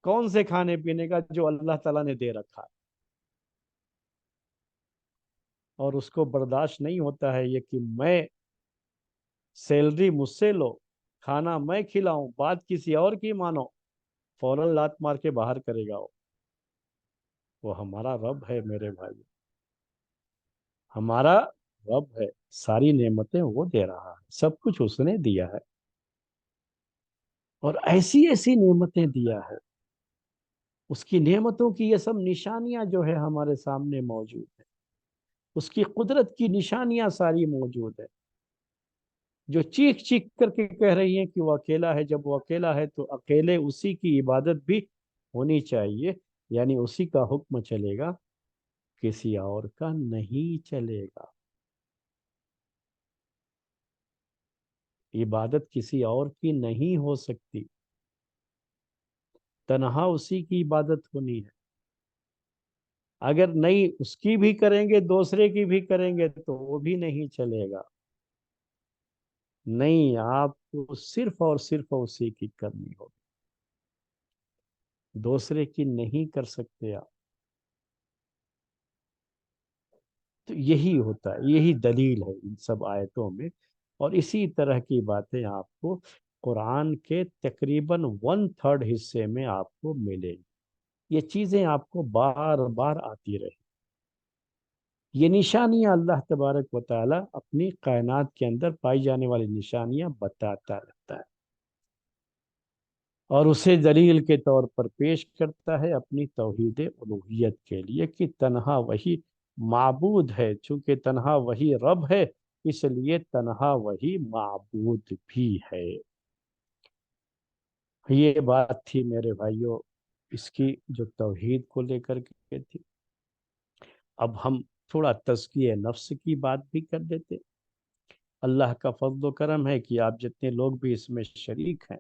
کون سے کھانے پینے کا؟ جو اللہ تعالیٰ نے دے رکھا ہے. اور اس کو برداشت نہیں ہوتا ہے یہ کہ میں سیلری مجھ سے لو، کھانا میں کھلاؤں، بات کسی اور کی مانو، فوراً لات مار کے باہر کرے گا. وہ ہمارا رب ہے میرے بھائی، ہمارا رب ہے. ساری نعمتیں وہ دے رہا ہے، سب کچھ اس نے دیا ہے، اور ایسی ایسی نعمتیں دیا ہے. اس کی نعمتوں کی یہ سب نشانیاں جو ہے ہمارے سامنے موجود ہیں. اس کی قدرت کی نشانیاں ساری موجود ہے، جو چیخ چیخ کر کے کہہ رہی ہیں کہ وہ اکیلا ہے. جب وہ اکیلا ہے تو اکیلے اسی کی عبادت بھی ہونی چاہیے، یعنی اسی کا حکم چلے گا، کسی اور کا نہیں چلے گا. عبادت کسی اور کی نہیں ہو سکتی، تنہا اسی کی عبادت ہونی ہے. اگر نہیں اس کی بھی کریں گے، دوسرے کی بھی کریں گے تو وہ بھی نہیں چلے گا. نہیں، آپ کو صرف اور صرف اسی کی کرنی ہوگی، دوسرے کی نہیں کر سکتے آپ. تو یہی ہوتا ہے، یہی دلیل ہے ان سب آیتوں میں. اور اسی طرح کی باتیں آپ کو قرآن کے تقریباً 1/3 حصے میں آپ کو ملے گی. یہ چیزیں آپ کو بار بار آتی رہی. یہ نشانیاں اللہ تبارک و تعالی اپنی کائنات کے اندر پائی جانے والی نشانیاں بتاتا رہتا ہے، اور اسے دلیل کے طور پر پیش کرتا ہے اپنی توحید الوہیت کے لیے، کہ تنہا وہی معبود ہے. چونکہ تنہا وہی رب ہے، اس لیے تنہا وہی معبود بھی ہے. یہ بات تھی میرے بھائیوں اس کی جو توحید کو لے کر کے تھی. اب ہم تھوڑا تزکیہ نفس کی بات بھی کر دیتے. اللہ کا فضل و کرم ہے کہ آپ جتنے لوگ بھی اس میں شریک ہیں،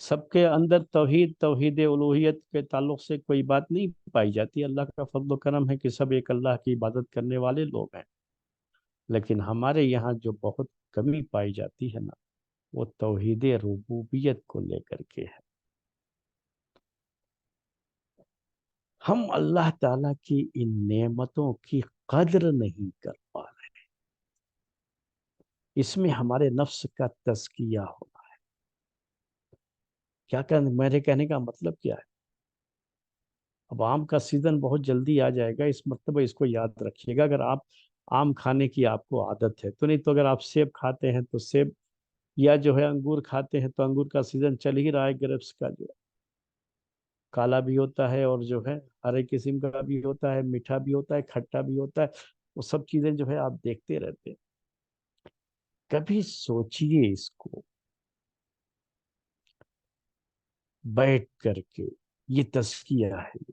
سب کے اندر توحید الوہیت کے تعلق سے کوئی بات نہیں پائی جاتی. اللہ کا فضل و کرم ہے کہ سب ایک اللہ کی عبادت کرنے والے لوگ ہیں. لیکن ہمارے یہاں جو بہت کمی پائی جاتی ہے نا، وہ توحید ربوبیت کو لے کر کے ہے. ہم اللہ تعالیٰ کی ان نعمتوں کی قدر نہیں کر پا رہے. اس میں ہمارے نفس کا تزکیہ ہونا ہے. کیا کہنے میرے کہنے کا مطلب کیا ہے؟ اب آم کا سیزن بہت جلدی آ جائے گا، اس مرتبہ اس کو یاد رکھیے گا. اگر آپ آم کھانے کی آپ کو عادت ہے تو، نہیں تو اگر آپ سیب کھاتے ہیں تو سیب، یا جو ہے انگور کھاتے ہیں تو انگور کا سیزن چل ہی رہا ہے. گریپس کا جو کالا بھی ہوتا ہے، اور جو ہے ہر ایک قسم کا بھی ہوتا ہے، میٹھا بھی ہوتا ہے، کھٹا بھی ہوتا ہے. وہ سب چیزیں جو ہے آپ دیکھتے رہتے ہیں. کبھی سوچئے اس کو بیٹھ کر کے، یہ تزکیہ ہے.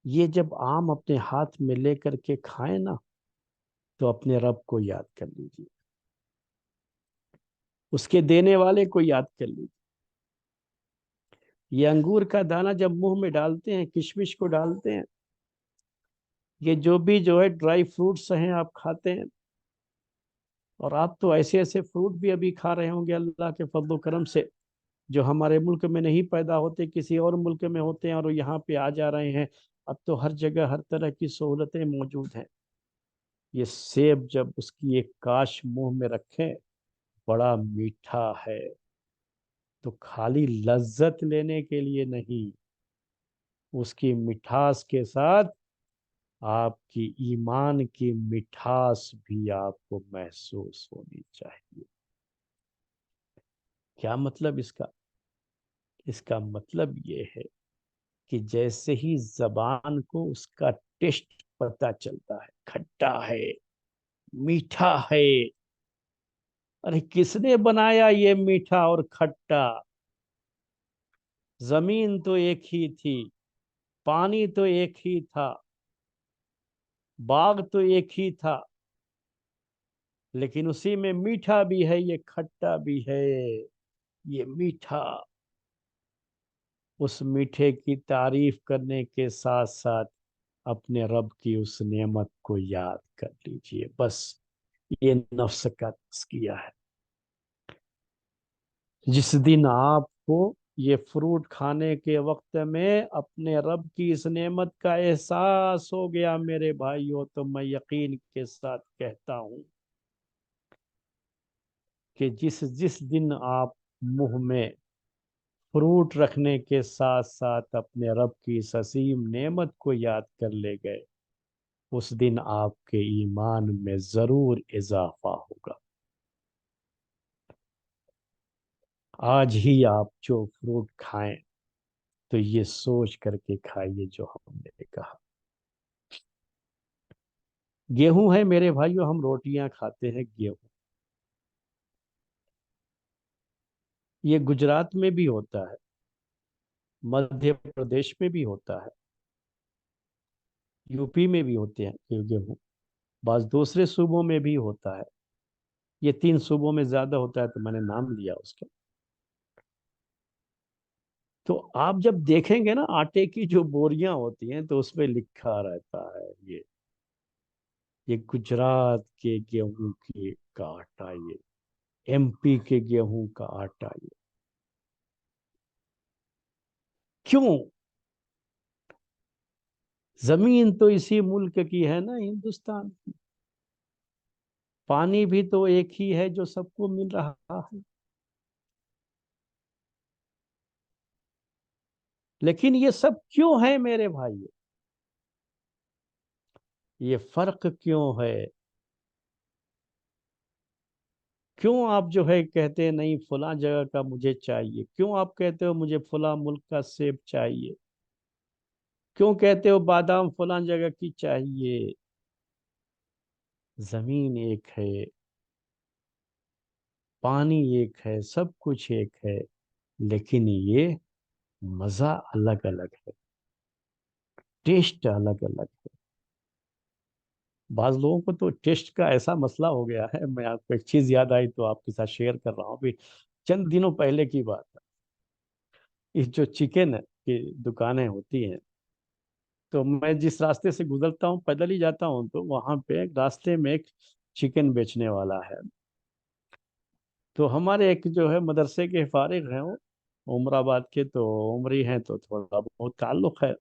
یہ جب آم اپنے ہاتھ میں لے کر کے کھائیں نا، تو اپنے رب کو یاد کر لیجیے، اس کے دینے والے کو یاد کر لیجیے. یہ انگور کا دانہ جب منہ میں ڈالتے ہیں، کشمش کو ڈالتے ہیں، یہ جو بھی جو ہے ڈرائی فروٹس ہیں آپ کھاتے ہیں. اور آپ تو ایسے ایسے فروٹ بھی ابھی کھا رہے ہوں گے اللہ کے فضل و کرم سے، جو ہمارے ملک میں نہیں پیدا ہوتے، کسی اور ملک میں ہوتے ہیں اور یہاں پہ آ جا رہے ہیں. اب تو ہر جگہ ہر طرح کی سہولتیں موجود ہیں. یہ سیب جب اس کی ایک کاش منہ میں رکھیں، بڑا میٹھا ہے. تو خالی لذت لینے کے لیے نہیں، اس کی مٹھاس کے ساتھ آپ کی ایمان کی مٹھاس بھی آپ کو محسوس ہونی چاہیے. کیا مطلب اس کا؟ اس کا مطلب یہ ہے کہ جیسے ہی زبان کو اس کا ٹیسٹ پتہ چلتا ہے، کھٹا ہے، میٹھا ہے، ارے کس نے بنایا یہ میٹھا اور کھٹا؟ زمین تو ایک ہی تھی، پانی تو ایک ہی تھا، باغ تو ایک ہی تھا، لیکن اسی میں میٹھا بھی ہے، یہ کھٹا بھی ہے، یہ میٹھا۔ اس میٹھے کی تعریف کرنے کے ساتھ ساتھ اپنے رب کی اس نعمت کو یاد کر لیجئے، بس یہ نفس کا تزکیہ ہے۔ جس دن آپ کو یہ فروٹ کھانے کے وقت میں اپنے رب کی اس نعمت کا احساس ہو گیا میرے بھائیوں، تو میں یقین کے ساتھ کہتا ہوں کہ جس جس دن آپ منہ میں فروٹ رکھنے کے ساتھ ساتھ اپنے رب کی اس عظیم نعمت کو یاد کر لے گئے، اس دن آپ کے ایمان میں ضرور اضافہ ہوگا۔ آج ہی آپ جو فروٹ کھائیں تو یہ سوچ کر کے کھائیے جو ہم نے کہا۔ گیہوں ہے میرے بھائیو، ہم روٹیاں کھاتے ہیں گیہوں، یہ گجرات میں بھی ہوتا ہے، مدھیہ پردیش میں بھی ہوتا ہے، یو پی میں بھی ہوتے ہیں یہ گیہوں، بعض دوسرے صوبوں میں بھی ہوتا ہے۔ یہ 3 صوبوں میں زیادہ ہوتا ہے تو میں نے نام لیا اس کا۔ تو آپ جب دیکھیں گے نا آٹے کی جو بوریاں ہوتی ہیں تو اس میں لکھا رہتا ہے یہ گجرات کے گیہوں کا آٹا، یہ ایم پی کے گیہوں کا آٹا، یہ کیوں؟ زمین تو اسی ملک کی ہے نا، ہندوستان کی، پانی بھی تو ایک ہی ہے جو سب کو مل رہا ہے، لیکن یہ سب کیوں ہے میرے بھائی؟ یہ فرق کیوں ہے؟ کیوں آپ جو ہے کہتے ہیں نہیں فلاں جگہ کا مجھے چاہیے؟ کیوں آپ کہتے ہو مجھے فلاں ملک کا سیب چاہیے؟ کیوں کہتے ہو بادام فلاں جگہ کی چاہیے؟ زمین ایک ہے، پانی ایک ہے، سب کچھ ایک ہے، لیکن یہ مزہ الگ الگ ہے، ٹیسٹ الگ الگ ہے۔ بعض لوگوں کو تو ٹیسٹ کا ایسا مسئلہ ہو گیا ہے، میں آپ کو ایک چیز یاد آئی تو آپ کے ساتھ شیئر کر رہا ہوں، ابھی چند دنوں پہلے کی بات ہے۔ اس جو چکن کی دکانیں ہوتی ہیں، تو میں جس راستے سے گزرتا ہوں پیدل ہی جاتا ہوں، تو وہاں پہ ایک راستے میں ایک چکن بیچنے والا ہے۔ تو ہمارے ایک جو ہے مدرسے کے فارغ ہیں، وہ عمر آباد کے، تو عمری ہیں تو تھوڑا بہت تعلق ہے،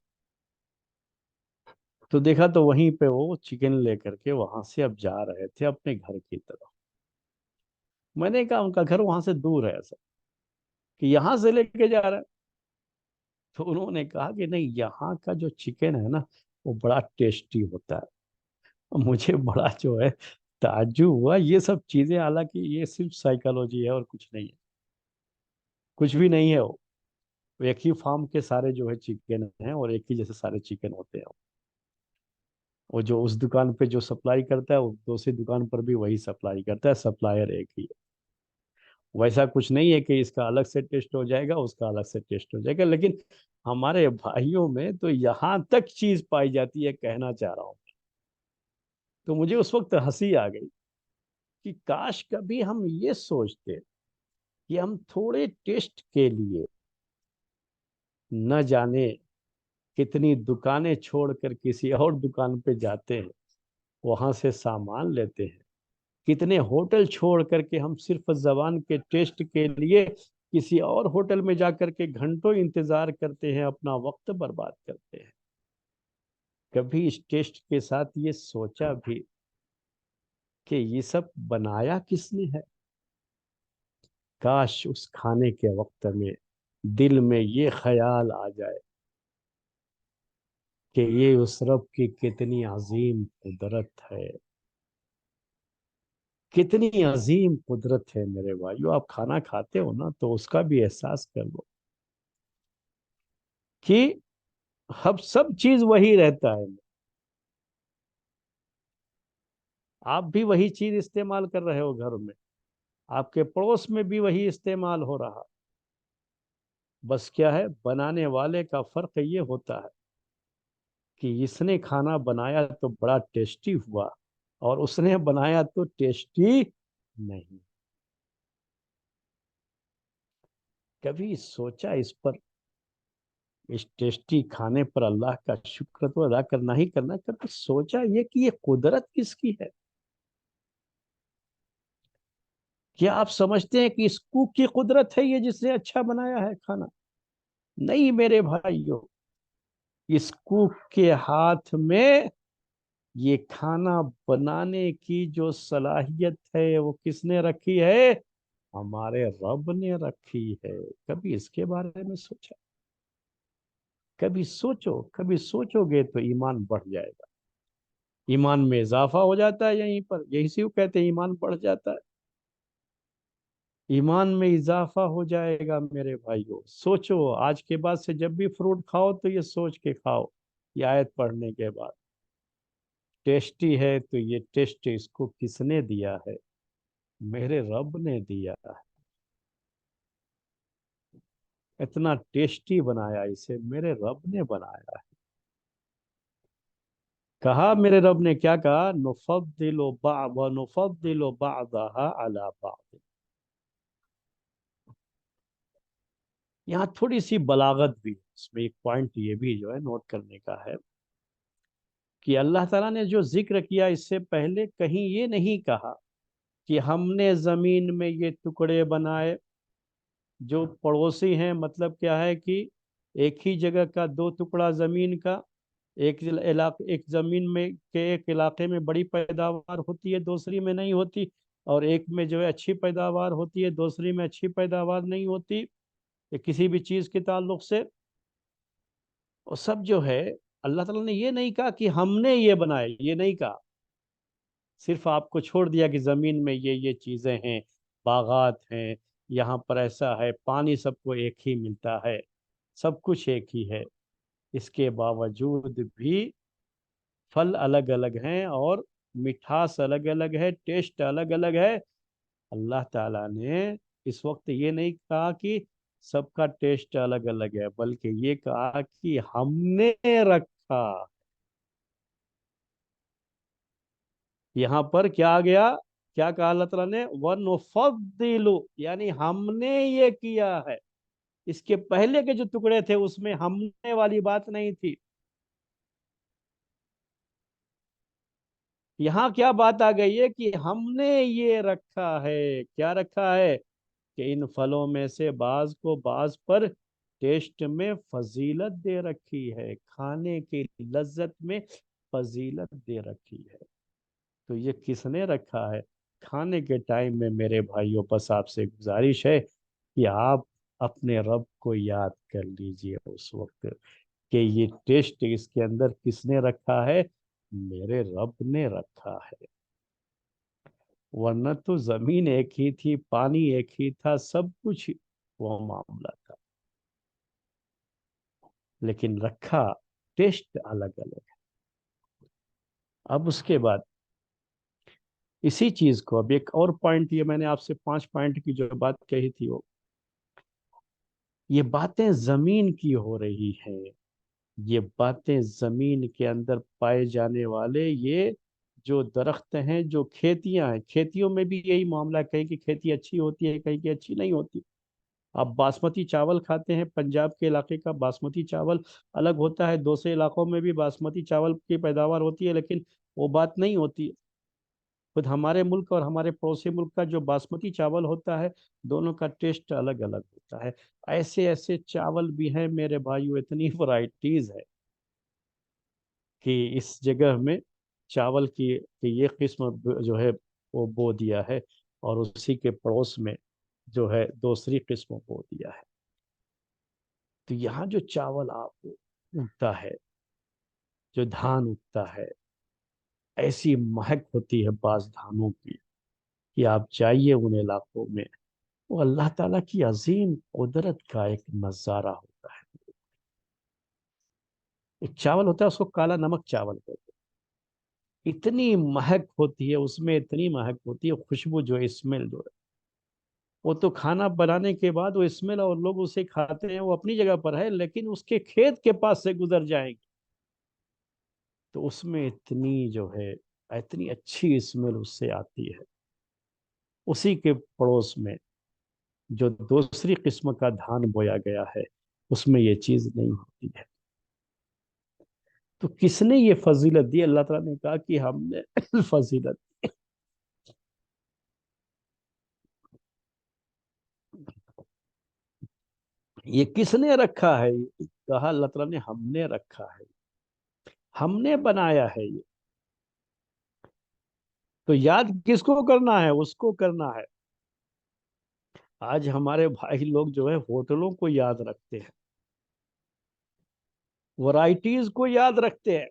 تو دیکھا تو وہیں پہ وہ چکن لے کر کے وہاں سے اب جا رہے تھے اپنے گھر کی طرف۔ میں نے کہا ان کا گھر وہاں سے دور ہے ایسا کہ یہاں سے لے کے جا رہے ہیں؟ تو انہوں نے کہا کہ نہیں، یہاں کا جو چکن ہے نا وہ بڑا ٹیسٹی ہوتا ہے۔ مجھے بڑا جو ہے تعجب ہوا، یہ سب چیزیں حالانکہ یہ صرف سائیکالوجی ہے اور کچھ نہیں ہے، کچھ بھی نہیں ہے وہ ایک ہی فارم کے سارے جو ہے چکن ہیں اور ایک ہی جیسے سارے چکن ہوتے ہیں، وہ جو اس دکان پہ جو سپلائی کرتا ہے وہ دوسری دکان پر بھی وہی سپلائی کرتا ہے، سپلائر ایک ہی ہے۔ ویسا کچھ نہیں ہے کہ اس کا الگ سے ٹیسٹ ہو جائے گا اس کا الگ سے ٹیسٹ ہو جائے گا، لیکن ہمارے بھائیوں میں تو یہاں تک چیز پائی جاتی ہے، کہنا چاہ رہا ہوں۔ تو مجھے اس وقت ہنسی آ گئی کہ کاش کبھی ہم یہ سوچتے کہ ہم تھوڑے ٹیسٹ کے لیے نہ جانے کتنی دکانیں چھوڑ کر کسی اور دکان پہ جاتے ہیں، وہاں سے سامان لیتے ہیں، کتنے ہوٹل چھوڑ کر کے ہم صرف زبان کے ٹیسٹ کے لیے کسی اور ہوٹل میں جا کر کے گھنٹوں انتظار کرتے ہیں، اپنا وقت برباد کرتے ہیں۔ کبھی اس ٹیسٹ کے ساتھ یہ سوچا بھی کہ یہ سب بنایا کس نے ہے؟ کاش اس کھانے کے وقت میں دل میں یہ خیال آ جائے کہ یہ اس رب کی کتنی عظیم قدرت ہے، کتنی عظیم قدرت ہے میرے بھائیو۔ آپ کھانا کھاتے ہو نا تو اس کا بھی احساس کر لو کہ اب سب چیز وہی رہتا ہے، آپ بھی وہی چیز استعمال کر رہے ہو گھر میں، آپ کے پڑوس میں بھی وہی استعمال ہو رہا، بس کیا ہے، بنانے والے کا فرق یہ ہوتا ہے کہ اس نے کھانا بنایا تو بڑا ٹیسٹی ہوا، اور اس نے بنایا تو ٹیسٹی نہیں۔ کبھی سوچا اس پر، اس ٹیسٹی کھانے پر اللہ کا شکر تو ادا کرنا ہی کرنا، کبھی سوچا یہ کہ یہ قدرت کس کی ہے؟ کیا آپ سمجھتے ہیں کہ اس کوک کی قدرت ہے یہ جس نے اچھا بنایا ہے کھانا؟ نہیں میرے بھائیوں، اس کوک کے ہاتھ میں یہ کھانا بنانے کی جو صلاحیت ہے وہ کس نے رکھی ہے؟ ہمارے رب نے رکھی ہے۔ کبھی اس کے بارے میں سوچا؟ کبھی سوچو، کبھی سوچو گے تو ایمان بڑھ جائے گا، ایمان میں اضافہ ہو جاتا ہے یہیں پر، یہی سے وہ کہتے ہیں ایمان بڑھ جاتا ہے، ایمان میں اضافہ ہو جائے گا میرے بھائیوں۔ سوچو، آج کے بعد سے جب بھی فروٹ کھاؤ تو یہ سوچ کے کھاؤ، یہ آیت پڑھنے کے بعد، ٹیسٹی ہے تو یہ ٹیسٹ اس کو کس نے دیا ہے؟ میرے رب نے دیا ہے۔ اتنا ٹیسٹی بنایا اسے میرے رب نے بنایا ہے۔ کہا میرے رب نے کیا کہا؟ نفضل بعضها على بعض۔ یہاں تھوڑی سی بلاغت بھی ہے، اس میں ایک پوائنٹ یہ بھی جو ہے نوٹ کرنے کا ہے کہ اللہ تعالیٰ نے جو ذکر کیا اس سے پہلے کہیں یہ نہیں کہا کہ ہم نے زمین میں یہ ٹکڑے بنائے جو پڑوسی ہیں، مطلب کیا ہے کہ ایک ہی جگہ کا دو ٹکڑا زمین کا، ایک زمین میں کے ایک علاقے میں بڑی پیداوار ہوتی ہے دوسری میں نہیں ہوتی، اور ایک میں جو ہے اچھی پیداوار ہوتی ہے دوسری میں اچھی پیداوار نہیں ہوتی، یہ کسی بھی چیز کے تعلق سے، اور سب جو ہے اللہ تعالیٰ نے یہ نہیں کہا کہ ہم نے یہ بنائے، یہ نہیں کہا، صرف آپ کو چھوڑ دیا کہ زمین میں یہ چیزیں ہیں، باغات ہیں، یہاں پر ایسا ہے، پانی سب کو ایک ہی ملتا ہے، سب کچھ ایک ہی ہے، اس کے باوجود بھی پھل الگ الگ ہیں اور مٹھاس الگ الگ ہے، ٹیسٹ الگ الگ ہے۔ اللہ تعالیٰ نے اس وقت یہ نہیں کہا کہ سب کا ٹیسٹ الگ الگ ہے، بلکہ یہ کہا کہ ہم نے رکھا۔ یہاں پر کیا آ گیا؟ کیا کہا اللہ تعالیٰ نے؟ وَنُفَضِّلُ، یعنی ہم نے یہ کیا ہے۔ اس کے پہلے کے جو ٹکڑے تھے اس میں ہم نے والی بات نہیں تھی، یہاں کیا بات آ گئی ہے کہ ہم نے یہ رکھا ہے۔ کیا رکھا ہے؟ کہ ان پھلوں میں سے بعض کو بعض پر ٹیسٹ میں فضیلت دے رکھی ہے، کھانے کی لذت میں فضیلت دے رکھی ہے۔ تو یہ کس نے رکھا ہے؟ کھانے کے ٹائم میں میرے بھائیوں بس آپ سے گزارش ہے کہ آپ اپنے رب کو یاد کر لیجئے اس وقت کہ یہ ٹیسٹ اس کے اندر کس نے رکھا ہے؟ میرے رب نے رکھا ہے۔ ورنہ تو زمین ایک ہی تھی، پانی ایک ہی تھا، سب کچھ وہ معاملہ تھا، لیکن رکھا ٹیسٹ الگ الگ ہے۔ اب اس کے بعد اسی چیز کو اب ایک اور پوائنٹ، یہ میں نے آپ سے 5 پوائنٹ کی جو بات کہی تھی وہ، یہ باتیں زمین کی ہو رہی ہیں، یہ باتیں زمین کے اندر پائے جانے والے یہ جو درخت ہیں، جو کھیتیاں ہیں، کھیتیوں میں بھی یہی معاملہ ہے، کہیں کی کھیتی اچھی ہوتی ہے کہیں کی اچھی نہیں ہوتی۔ آپ باسمتی چاول کھاتے ہیں، پنجاب کے علاقے کا باسمتی چاول الگ ہوتا ہے، دوسرے علاقوں میں بھی باسمتی چاول کی پیداوار ہوتی ہے، لیکن وہ بات نہیں ہوتی۔ خود ہمارے ملک اور ہمارے پڑوسی ملک کا جو باسمتی چاول ہوتا ہے، دونوں کا ٹیسٹ الگ الگ ہوتا ہے۔ ایسے ایسے چاول بھی ہیں میرے بھائیو، اتنی ورائٹیز ہے کہ اس جگہ میں چاول کی کہ یہ قسم جو ہے وہ بو دیا ہے، اور اسی کے پڑوس میں جو ہے دوسری قسم بو دیا ہے۔ تو یہاں جو چاول آپ اگتا ہے، جو دھان اگتا ہے، ایسی مہک ہوتی ہے بعض دھانوں کی کہ آپ جائیے ان علاقوں میں، وہ اللہ تعالیٰ کی عظیم قدرت کا ایک نظارہ ہوتا ہے۔ ایک چاول ہوتا ہے اس کو کالا نمک چاول کہتے ہیں، اتنی مہک ہوتی ہے اس میں، اتنی مہک ہوتی ہے، خوشبو جو ہے، اسمیل جو ہے، وہ تو کھانا بنانے کے بعد وہ اسمیل اور لوگ اسے کھاتے ہیں، وہ اپنی جگہ پر ہے، لیکن اس کے کھیت کے پاس سے گزر جائیں گے تو اس میں اتنی جو ہے اتنی اچھی اسمیل اس سے آتی ہے۔ اسی کے پڑوس میں جو دوسری قسم کا دھان بویا گیا ہے اس میں یہ چیز نہیں ہوتی ہے۔ تو کس نے یہ فضیلت دی؟ اللہ تعالیٰ نے کہا کہ ہم نے فضیلت یہ کس نے رکھا ہے؟ کہا اللہ تعالیٰ نے ہم نے رکھا ہے، ہم نے بنایا ہے یہ۔ تو یاد کس کو کرنا ہے؟ اس کو کرنا ہے۔ آج ہمارے بھائی لوگ جو ہے ہوٹلوں کو یاد رکھتے ہیں، ورائٹیز کو یاد رکھتے ہیں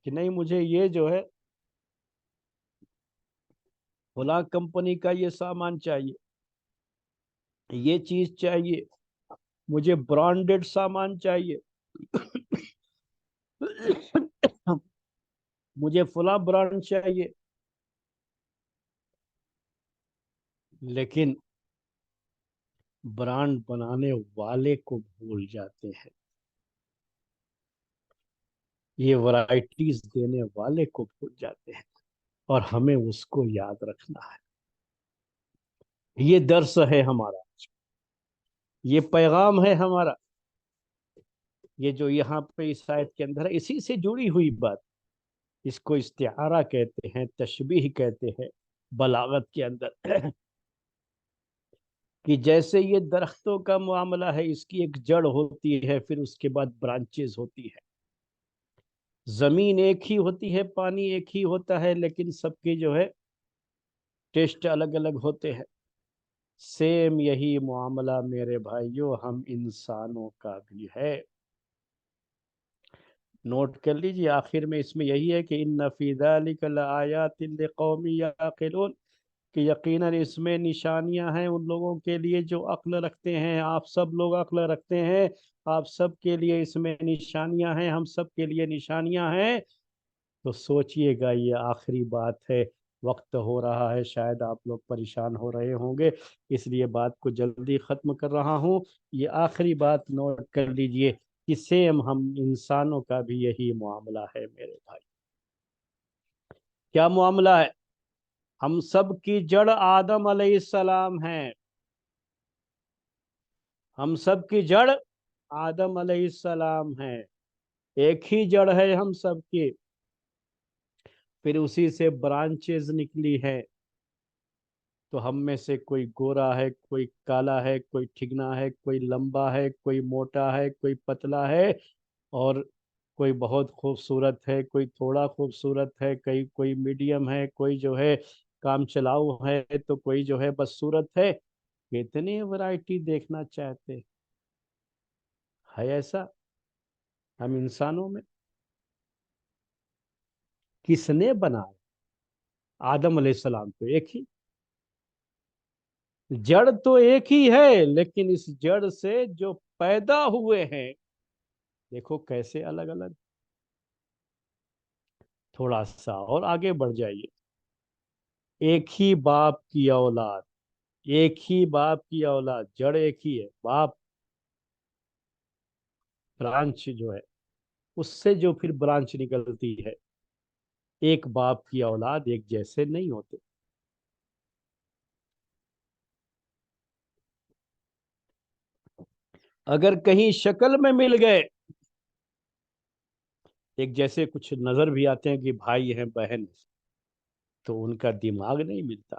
کہ نہیں مجھے یہ جو ہے فلاں کمپنی کا یہ سامان چاہیے، یہ چیز چاہیے، مجھے برانڈڈ سامان چاہیے، مجھے فلاں برانڈ چاہیے، لیکن برانڈ بنانے والے کو بھول جاتے ہیں، یہ ورائٹیز دینے والے کو بھول جاتے ہیں، اور ہمیں اس کو یاد رکھنا ہے۔ یہ درس ہے ہمارا، یہ پیغام ہے ہمارا، یہ جو یہاں پہ اس آیت کے اندر ہے اسی سے جڑی ہوئی بات۔ اس کو استعارہ کہتے ہیں، تشبیہ کہتے ہیں بلاغت کے اندر، کہ جیسے یہ درختوں کا معاملہ ہے، اس کی ایک جڑ ہوتی ہے، پھر اس کے بعد برانچز ہوتی ہے۔ زمین ایک ہی ہوتی ہے، پانی ایک ہی ہوتا ہے، لیکن سب کے جو ہے ٹیسٹ الگ الگ ہوتے ہیں۔ سیم یہی معاملہ میرے بھائیوں ہم انسانوں کا بھی ہے۔ نوٹ کر لیجیے آخر میں اس میں یہی ہے کہ ان فی ذلک لآیات لقوم یعقلون، کہ یقیناً اس میں نشانیاں ہیں ان لوگوں کے لیے جو عقل رکھتے ہیں۔ آپ سب لوگ عقل رکھتے ہیں، آپ سب کے لیے اس میں نشانیاں ہیں، ہم سب کے لیے نشانیاں ہیں۔ تو سوچئے گا، یہ آخری بات ہے، وقت ہو رہا ہے، شاید آپ لوگ پریشان ہو رہے ہوں گے، اس لیے بات کو جلدی ختم کر رہا ہوں۔ یہ آخری بات نوٹ کر لیجئے کہ سیم ہم انسانوں کا بھی یہی معاملہ ہے میرے بھائی۔ کیا معاملہ ہے؟ ہم سب کی جڑ آدم علیہ السلام ہے، ہم سب کی جڑ آدم علیہ السلام ہے، ایک ہی جڑ ہے ہم سب کی، پھر اسی سے برانچز نکلی ہے۔ تو ہم میں سے کوئی گورا ہے، کوئی کالا ہے، کوئی ٹھگنا ہے، کوئی لمبا ہے، کوئی موٹا ہے، کوئی پتلا ہے، اور کوئی بہت خوبصورت ہے، کوئی تھوڑا خوبصورت ہے، کوئی میڈیم ہے، کوئی جو ہے کام چلاؤ ہے، تو کوئی جو ہے بس صورت ہے۔ کتنی ورائٹی دیکھنا چاہتے ہے ایسا ہم انسانوں میں؟ کس نے بنایا؟ آدم علیہ السلام تو ایک ہی، جڑ تو ایک ہی ہے، لیکن اس جڑ سے جو پیدا ہوئے ہیں دیکھو کیسے الگ الگ۔ تھوڑا سا اور آگے بڑھ جائیے، ایک ہی باپ کی اولاد، ایک ہی باپ کی اولاد، جڑ ایک ہی ہے، باپ برانچ جو ہے اس سے جو پھر برانچ نکلتی ہے، ایک باپ کی اولاد ایک جیسے نہیں ہوتے۔ اگر کہیں شکل میں مل گئے ایک جیسے، کچھ نظر بھی آتے ہیں کہ بھائی ہیں بہن، تو ان کا دماغ نہیں ملتا،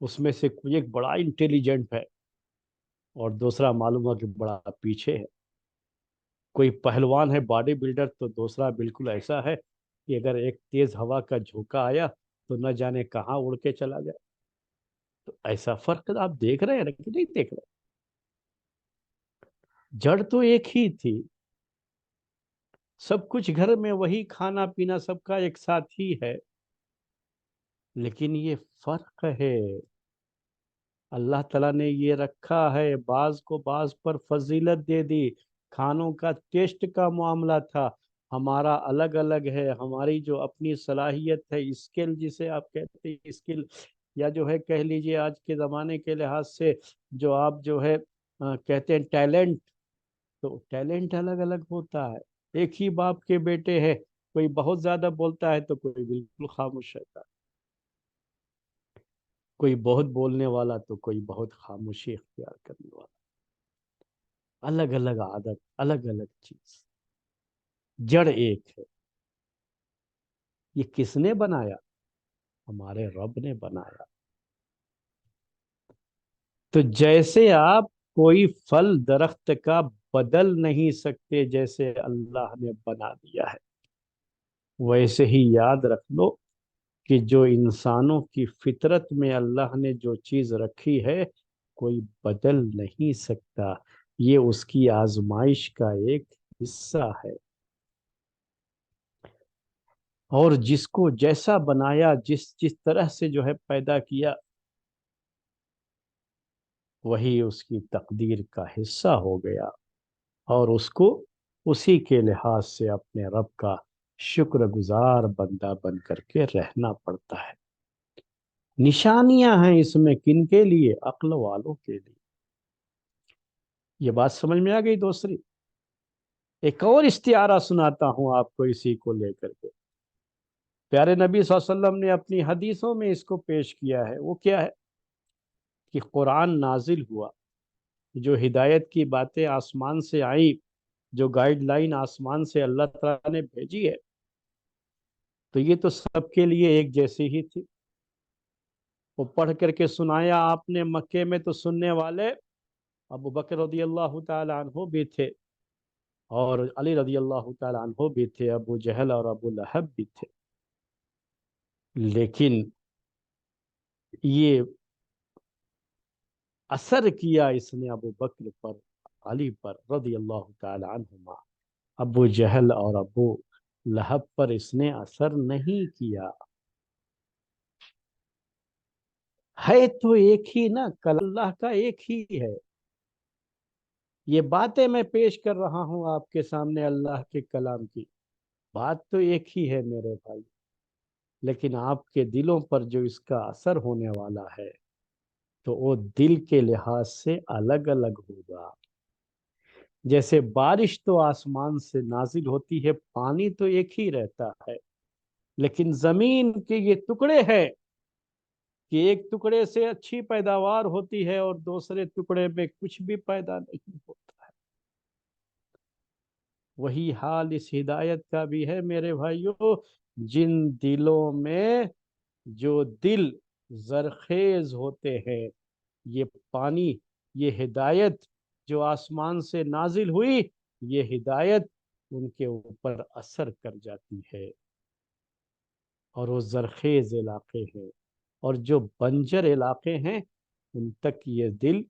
اس میں سے کوئی ایک بڑا انٹیلیجنٹ ہے اور دوسرا معلوم ہوا کہ بڑا پیچھے ہے، کوئی پہلوان ہے باڈی بلڈر تو دوسرا بالکل ایسا ہے کہ اگر ایک تیز ہوا کا جھونکا آیا تو نہ جانے کہاں اڑ کے چلا جائے۔ تو ایسا فرق آپ دیکھ رہے ہیں کہ نہیں دیکھ رہے؟ جڑ تو ایک ہی تھی، سب کچھ گھر میں وہی کھانا پینا سب کا ایک ساتھ ہی ہے، لیکن یہ فرق ہے، اللہ تعالیٰ نے یہ رکھا ہے، بعض کو بعض پر فضیلت دے دی۔ کھانوں کا ٹیسٹ کا معاملہ تھا، ہمارا الگ الگ ہے، ہماری جو اپنی صلاحیت ہے، اسکل جسے آپ کہتے ہیں اسکل، یا جو ہے کہہ لیجئے آج کے زمانے کے لحاظ سے جو آپ جو ہے کہتے ہیں ٹیلنٹ، تو ٹیلنٹ الگ الگ ہوتا ہے۔ ایک ہی باپ کے بیٹے ہیں، کوئی بہت زیادہ بولتا ہے تو کوئی بالکل خاموش رہتا ہے، کوئی بہت بولنے والا تو کوئی بہت خاموشی اختیار کرنے والا، الگ الگ عادت، الگ الگ چیز، جڑ ایک ہے۔ یہ کس نے بنایا؟ ہمارے رب نے بنایا۔ تو جیسے آپ کوئی پھل درخت کا بدل نہیں سکتے، جیسے اللہ نے بنا دیا ہے، ویسے ہی یاد رکھ لو کہ جو انسانوں کی فطرت میں اللہ نے جو چیز رکھی ہے کوئی بدل نہیں سکتا، یہ اس کی آزمائش کا ایک حصہ ہے۔ اور جس کو جیسا بنایا، جس طرح سے جو ہے پیدا کیا، وہی اس کی تقدیر کا حصہ ہو گیا، اور اس کو اسی کے لحاظ سے اپنے رب کا شکر گزار بندہ بن کر کے رہنا پڑتا ہے۔ نشانیاں ہیں اس میں کن کے لیے؟ عقل والوں کے لیے۔ یہ بات سمجھ میں آ گئی دوسری؟ ایک اور استعارہ سناتا ہوں آپ کو اسی کو لے کر کے۔ پیارے نبی صلی اللہ علیہ وسلم نے اپنی حدیثوں میں اس کو پیش کیا ہے۔ وہ کیا ہے کہ قرآن نازل ہوا، جو ہدایت کی باتیں آسمان سے آئیں، جو گائیڈ لائن آسمان سے اللہ تعالیٰ نے بھیجی ہے، تو یہ تو سب کے لیے ایک جیسی ہی تھی۔ وہ پڑھ کر کے سنایا آپ نے مکے میں، تو سننے والے ابو بکر رضی اللہ تعالی عنہ بھی تھے، اور علی رضی اللہ تعالی عنہ بھی تھے، ابو جہل اور ابو لہب بھی تھے۔ لیکن یہ اثر کیا اس نے ابو بکر پر، علی پر رضی اللہ تعالی عنہما، ابو جہل اور ابو لہب پر اس نے اثر نہیں کیا۔ ہے تو ایک ہی نا، کل اللہ کا ایک ہی ہے۔ یہ باتیں میں پیش کر رہا ہوں آپ کے سامنے اللہ کے کلام کی، بات تو ایک ہی ہے میرے بھائی، لیکن آپ کے دلوں پر جو اس کا اثر ہونے والا ہے تو وہ دل کے لحاظ سے الگ الگ ہوگا۔ جیسے بارش تو آسمان سے نازل ہوتی ہے، پانی تو ایک ہی رہتا ہے، لیکن زمین کے یہ ٹکڑے ہیں کہ ایک ٹکڑے سے اچھی پیداوار ہوتی ہے اور دوسرے ٹکڑے میں کچھ بھی پیدا نہیں ہوتا ہے۔ وہی حال اس ہدایت کا بھی ہے میرے بھائیوں۔ جن دلوں میں جو دل زرخیز ہوتے ہیں، یہ پانی، یہ ہدایت جو آسمان سے نازل ہوئی، یہ ہدایت ان کے اوپر اثر کر جاتی ہے، اور وہ زرخیز علاقے ہیں۔ اور جو بنجر علاقے ہیں ان تک یہ دل،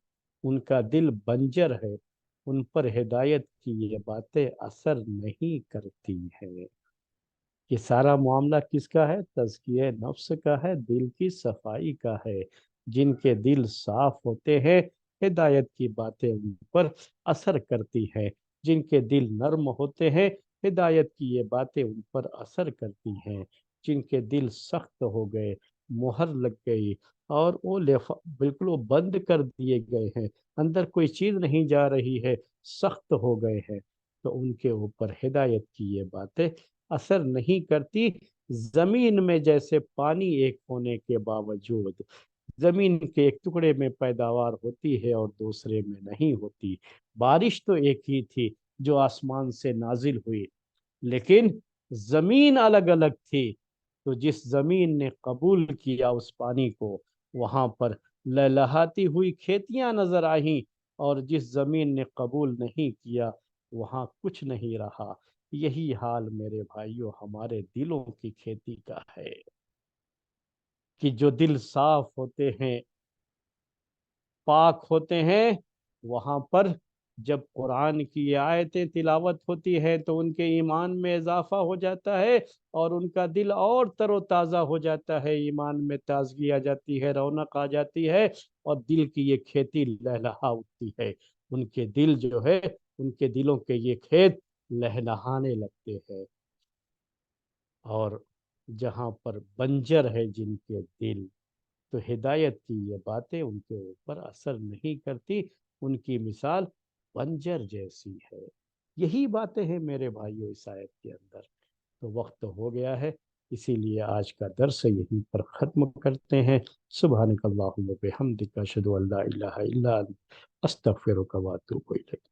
ان کا دل بنجر ہے، ان پر ہدایت کی یہ باتیں اثر نہیں کرتی ہیں۔ یہ سارا معاملہ کس کا ہے؟ تزکیہ نفس کا ہے، دل کی صفائی کا ہے۔ جن کے دل صاف ہوتے ہیں، ہدایت کی باتیں ان پر اثر کرتی ہیں۔ جن کے دل نرم ہوتے ہیں، ہدایت کی یہ باتیں ان پر اثر کرتی ہیں۔ جن کے دل سخت ہو گئے، مہر لگ گئی، اور وہ بالکل وہ بند کر دیے گئے ہیں، اندر کوئی چیز نہیں جا رہی ہے، سخت ہو گئے ہیں، تو ان کے اوپر ہدایت کی یہ باتیں اثر نہیں کرتی۔ زمین میں جیسے پانی ایک ہونے کے باوجود زمین کے ایک ٹکڑے میں پیداوار ہوتی ہے اور دوسرے میں نہیں ہوتی، بارش تو ایک ہی تھی جو آسمان سے نازل ہوئی، لیکن زمین الگ الگ تھی۔ تو جس زمین نے قبول کیا اس پانی کو، وہاں پر لہلہاتی ہوئی کھیتیاں نظر آئیں، اور جس زمین نے قبول نہیں کیا وہاں کچھ نہیں رہا۔ یہی حال میرے بھائیوں ہمارے دلوں کی کھیتی کا ہے، کہ جو دل صاف ہوتے ہیں، پاک ہوتے ہیں، وہاں پر جب قرآن کی آیتیں تلاوت ہوتی ہے تو ان کے ایمان میں اضافہ ہو جاتا ہے، اور ان کا دل اور تر و تازہ ہو جاتا ہے، ایمان میں تازگی آ جاتی ہے، رونق آ جاتی ہے، اور دل کی یہ کھیتی لہلہا اٹھتی ہے۔ ان کے دل جو ہے، ان کے دلوں کے یہ کھیت لہلہانے لگتے ہیں۔ اور جہاں پر بنجر ہے جن کے دل، تو ہدایت کی یہ باتیں ان کے اوپر اثر نہیں کرتی، ان کی مثال بنجر جیسی ہے۔ یہی باتیں ہیں میرے بھائیوں اس آیت کے اندر۔ تو وقت ہو گیا ہے، اسی لیے آج کا درس یہیں پر ختم کرتے ہیں۔ سبحانک اللہم و بحمدک، اشہد ان لا الہ الا انت، استغفرک و اتوب الیک۔